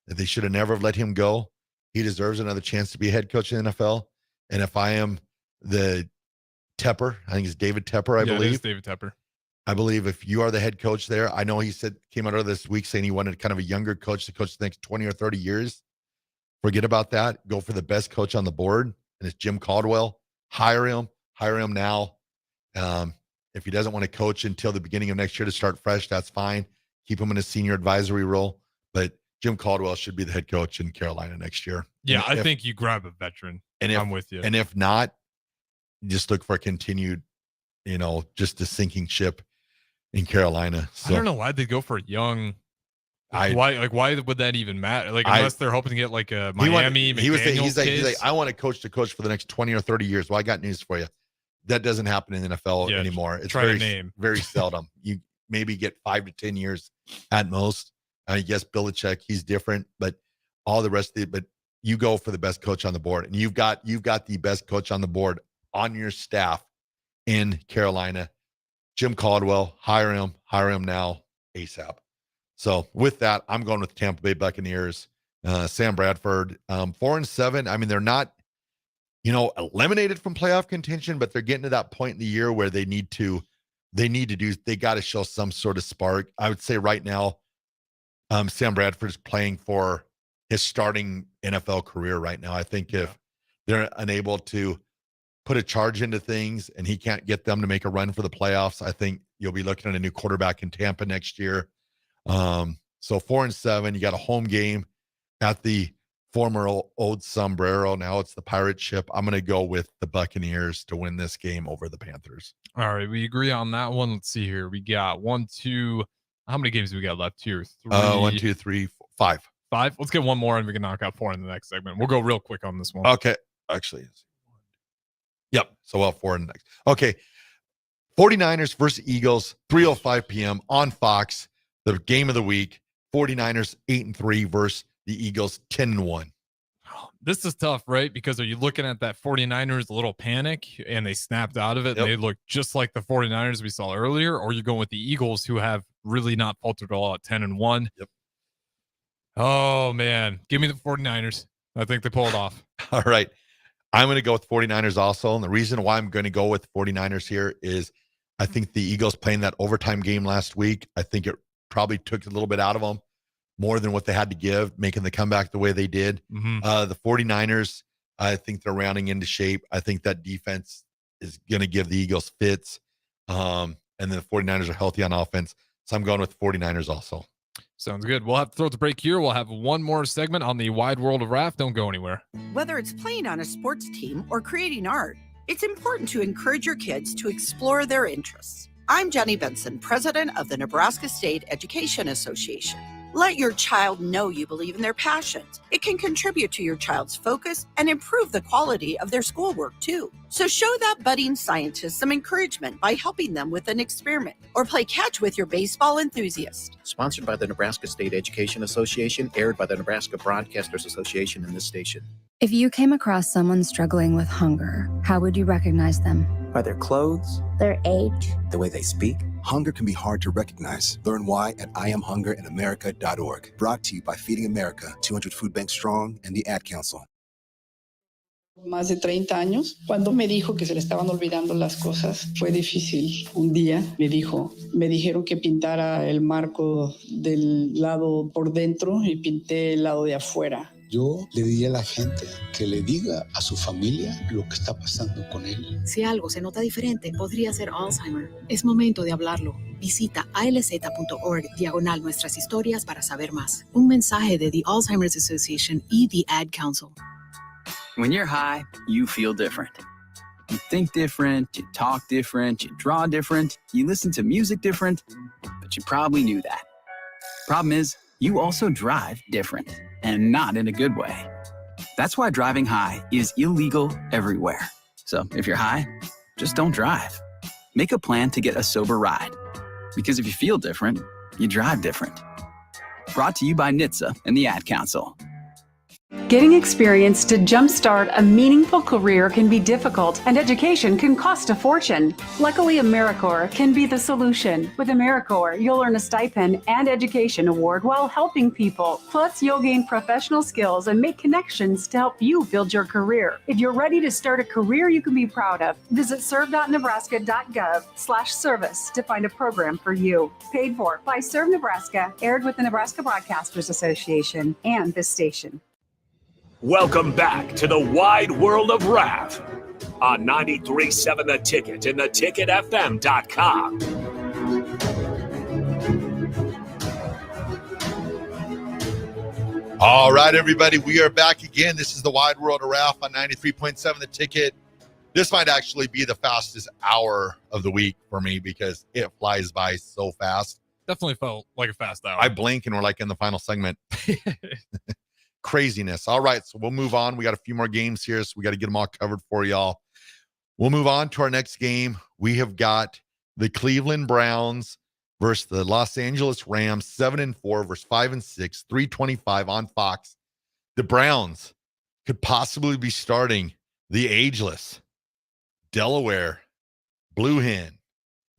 that they should have never let him go. He deserves another chance to be a head coach in the NFL. And if I am the Tepper, I think it's David Tepper, I believe. It is David Tepper. I believe if you are the head coach there, I know he came out of this week saying he wanted kind of a younger coach to coach the next 20 or 30 years. Forget about that. Go for the best coach on the board, and it's Jim Caldwell. Hire him now. If he doesn't want to coach until the beginning of next year to start fresh, that's fine. keep him in a senior advisory role. But Jim Caldwell should be the head coach in Carolina next year. Yeah, I think you grab a veteran. I'm with you. And if not, just look for a continued, just a sinking ship in Carolina. So I don't know why they go for a young. Why would that even matter? Like, unless they're hoping to get like a Miami. He's like, I want to coach the coach for the next 20 or 30 years. Well, I got news for you. That doesn't happen in the NFL anymore. It's very seldom. You maybe get 5 to 10 years at most. Yes, Belichick, he's different, but all the rest of it. But you go for the best coach on the board, and you've got the best coach on the board on your staff in Carolina. Jim Caldwell, hire him now ASAP. So with that, I'm going with Tampa Bay Buccaneers. Sam Bradford, 4-7. I mean, they're not, eliminated from playoff contention, but they're getting to that point in the year where they got to show some sort of spark. I would say right now, Sam Bradford is playing for his starting NFL career right now. I think if they're unable to put a charge into things and he can't get them to make a run for the playoffs, I think you'll be looking at a new quarterback in Tampa next year. So 4-7, you got a home game at the former old Sombrero. Now it's the pirate ship. I'm going to go with the Buccaneers to win this game over the Panthers. All right. We agree on that one. Let's see here. We got 1, 2. How many games do we got left here? 3. 1, 2, 3, 5. 5. Let's get one more and we can knock out 4 in the next segment. We'll go real quick on this one. Okay. Actually, yep. So we'll have 4 in the next. Okay. 49ers versus Eagles, 3:05 p.m. on Fox. The game of the week. 49ers 8-3 versus the Eagles 10-1. This is tough, right? Because are you looking at that 49ers a little panic and they snapped out of it and they look just like the 49ers we saw earlier, or you're going with the Eagles who have really not faltered at all at 10-1? Yep. Oh man, give me the 49ers. I think they pull it off. All right. I'm going to go with 49ers also. And the reason why I'm going to go with 49ers here is I think the Eagles playing that overtime game last week, I think it probably took a little bit out of them, more than what they had to give, making the comeback the way they did. The 49ers, I think they're rounding into shape. I think that defense is going to give the Eagles fits. And then the 49ers are healthy on offense. So I'm going with 49ers also. Sounds good. We'll have to throw the break here. We'll have one more segment on the wide world of Raff. Don't go anywhere. Whether it's playing on a sports team or creating art, it's important to encourage your kids to explore their interests. I'm Jenny Benson, president of the Nebraska State Education Association. Let your child know you believe in their passions. It can contribute to your child's focus and improve the quality of their schoolwork, too. So show that budding scientist some encouragement by helping them with an experiment or play catch with your baseball enthusiast. Sponsored by the Nebraska State Education Association, aired by the Nebraska Broadcasters Association and this station. If you came across someone struggling with hunger, how would you recognize them? By their clothes, their age, the way they speak. Hunger can be hard to recognize. Learn why at IamHungerInAmerica.org. Brought to you by Feeding America, 200 Food Banks Strong, and the Ad Council. Más de 30 años, cuando me dijo que se le estaban olvidando las cosas, fue difícil. Un día me dijeron que pintara el marco del lado por dentro y pinté el lado de afuera. Yo le diría a la gente que le diga a su familia lo que está pasando con él. Si algo se nota diferente, podría ser Alzheimer. Es momento de hablarlo. Visita alz.org/nuestras historias para saber más. Un mensaje de The Alzheimer's Association y The Ad Council. When you're high, you feel different. You think different, you talk different, you draw different, you listen to music different, but you probably knew that. Problem is, you also drive different, and not in a good way. That's why driving high is illegal everywhere. So if you're high, just don't drive. Make a plan to get a sober ride. Because if you feel different, you drive different. Brought to you by NHTSA and the Ad Council. Getting experience to jumpstart a meaningful career can be difficult, and education can cost a fortune. Luckily, AmeriCorps can be the solution. With AmeriCorps, you'll earn a stipend and education award while helping people. Plus, you'll gain professional skills and make connections to help you build your career. If you're ready to start a career you can be proud of, visit serve.nebraska.gov/service to find a program for you. Paid for by Serve Nebraska, aired with the Nebraska Broadcasters Association and this station. Welcome back to the wide world of Raff on 93.7 The Ticket and theticketfm.com. All right, everybody, we are back again. This is the Wide World of Raff on 93.7 The Ticket. This might actually be the fastest hour of the week for me because it flies by so fast. Definitely felt like a fast hour. I blink and we're like in the final segment. Craziness. All right, so we'll move on. We got a few more games here, so we got to get them all covered for y'all. We'll move on to our next game. We have got the Cleveland Browns versus the Los Angeles Rams, 7-4 versus 5-6, 325 on Fox. The Browns could possibly be starting the ageless Delaware Blue Hen,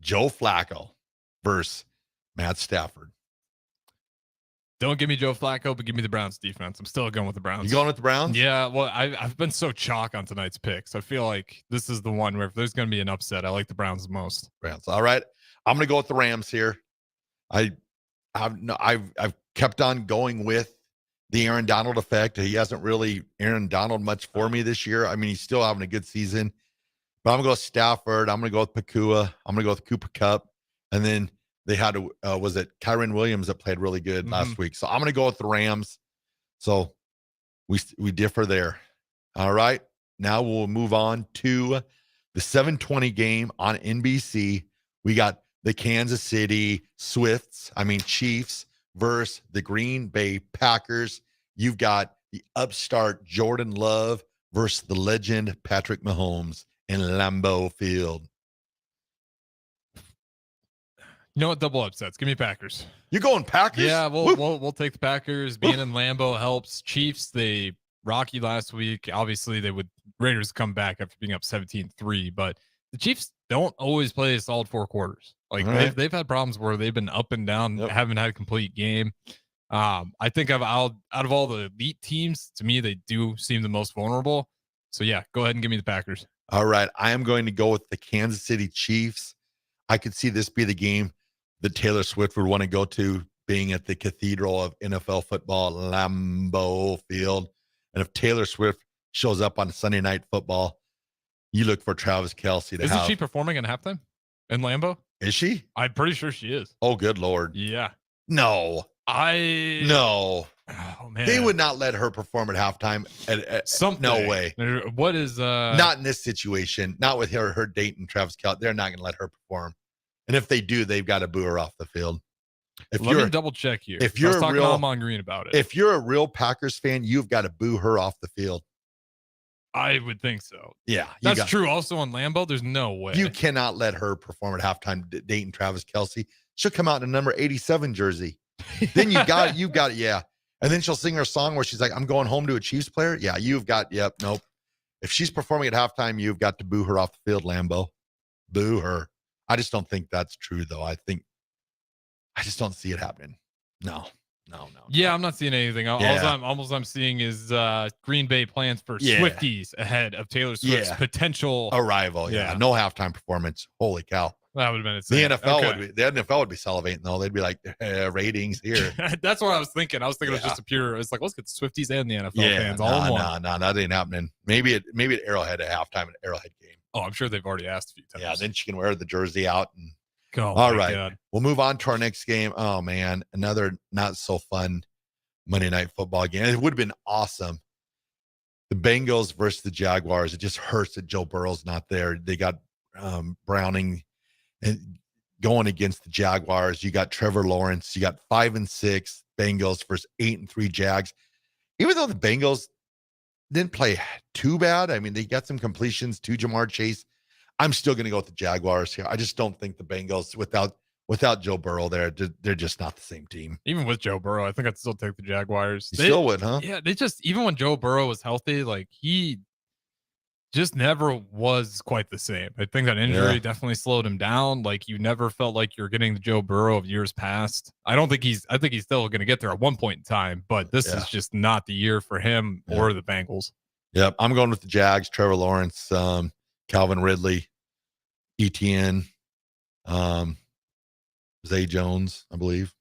Joe Flacco versus Matt Stafford. Don't give me Joe Flacco, but give me the Browns defense. I'm still going with the Browns. You going with the Browns? Yeah, well, I've been so chalk on tonight's picks. I feel like this is the one where if there's going to be an upset, I like the Browns the most. Browns. All right. I'm going to go with the Rams here. I've kept on going with the Aaron Donald effect. He hasn't really Aaron Donald much for me this year. I mean, he's still having a good season. But I'm going to go with Stafford. I'm going to go with Pakua. I'm going to go with Cooper Kupp. And then they had, was it Kyron Williams that played really good last week? So I'm going to go with the Rams. So we differ there. All right. Now we'll move on to the 7:20 game on NBC. We got the Kansas City Chiefs versus the Green Bay Packers. You've got the upstart Jordan Love versus the legend Patrick Mahomes in Lambeau Field. You know what? Double upsets. Give me Packers. You're going Packers? Yeah, we'll take the Packers. Being in Lambeau helps. Chiefs, they rocky last week. Obviously, Raiders come back after being up 17-3, but the Chiefs don't always play a solid 4 quarters. Like they've had problems where they've been up and down, haven't had a complete game. I think out of all the elite teams, to me, they do seem the most vulnerable. So yeah, go ahead and give me the Packers. All right. I am going to go with the Kansas City Chiefs. I could see this be the game that Taylor Swift would want to go to, being at the cathedral of NFL football, Lambeau Field. And if Taylor Swift shows up on Sunday Night Football, you look for Travis Kelce to Isn't she performing in halftime in Lambeau? Is she? I'm pretty sure she is. Oh, good Lord. Yeah. No. Oh, man. They would not let her perform at halftime. No way. What is not in this situation. Not with her dating Travis Kelce. They're not going to let her perform. And if they do, they've got to boo her off the field. Let me double check here. If you're I was talking to Almon Green about it. If you're a real Packers fan, you've got to boo her off the field. I would think so. Yeah. That's true. Also on Lambeau, there's no way. You cannot let her perform at halftime dating Travis Kelce. She'll come out in a number 87 jersey. Then you got it. Yeah. And then she'll sing her song where she's like, I'm going home to a Chiefs player. Yeah. Nope. If she's performing at halftime, you've got to boo her off the field, Lambeau. Boo her. I just don't think that's true, though. I just don't see it happening. No. Yeah, I'm not seeing anything. All I'm seeing is Green Bay plans for Swifties ahead of Taylor Swift's potential arrival. Yeah, no halftime performance. Holy cow. That would have been insane. The NFL would be salivating though. They'd be like, ratings here. That's what I was thinking. I was thinking it was just a pure. It's like, let's get the Swifties and the NFL fans all in one. No, that ain't happening. Maybe at Arrowhead at halftime, at Arrowhead game. Oh, I'm sure they've already asked a few times. Yeah, then she can wear the jersey out and. All right. God. We'll move on to our next game. Oh man, another not so fun Monday Night Football game. It would have been awesome. The Bengals versus the Jaguars. It just hurts that Joe Burrow's not there. They got Browning and going against the Jaguars. You got Trevor Lawrence. You got 5-6 Bengals versus 8-3 Jags. Even though the Bengals didn't play too bad, I mean, they got some completions to Jamar Chase. I'm still going to go with the Jaguars here. I just don't think the Bengals, without Joe Burrow there, they're just not the same team. Even with Joe Burrow, I think I'd still take the Jaguars. You still would, huh? Yeah, even when Joe Burrow was healthy, like he just never was quite the same. I think that injury definitely slowed him down. Like you never felt like you're getting the Joe Burrow of years past. I think he's still going to get there at one point in time, but this is just not the year for him or the Bengals. Yep. I'm going with the Jags, Trevor Lawrence, Calvin Ridley, ETN, Zay Jones, I believe.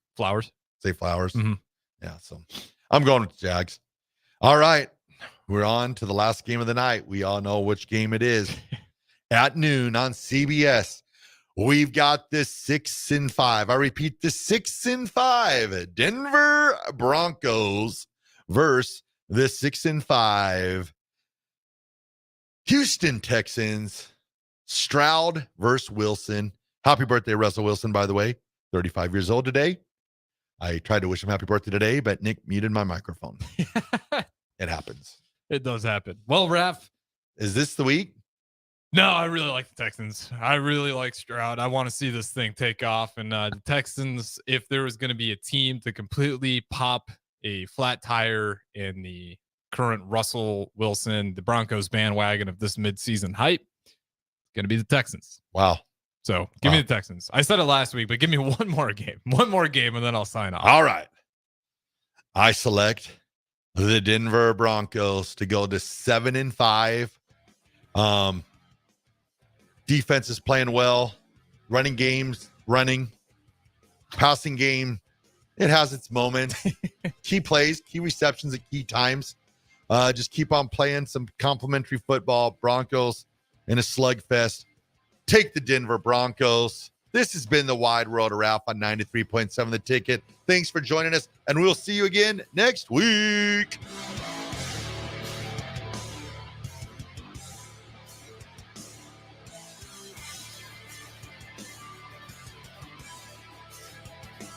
Zay Flowers. Mm-hmm. Yeah, so I'm going with the Jags. All right. We're on to the last game of the night. We all know which game it is. At noon on CBS, we've got the 6-5. I repeat, the 6-5 Denver Broncos versus the 6-5 Houston Texans. Stroud versus Wilson. Happy birthday, Russell Wilson, by the way. 35 years old today. I tried to wish him happy birthday today, but Nick muted my microphone. It happens. It does happen. Well, Raff. Is this the week? No, I really like the Texans. I really like Stroud. I want to see this thing take off. And the Texans, if there was going to be a team to completely pop a flat tire in the current Russell Wilson, the Broncos bandwagon of this midseason hype, it's going to be the Texans. Wow. So give me the Texans. I said it last week, but give me one more game, and then I'll sign off. All right. I select the Denver Broncos to go to 7-5. Defense is playing well. Running games, running. Passing game, it has its moments. Key plays, key receptions at key times. Just keep on playing some complimentary football. Broncos in a slugfest. Take the Denver Broncos. This has been the Wide World of Raff on 93.7 The Ticket. Thanks for joining us, and we'll see you again next week.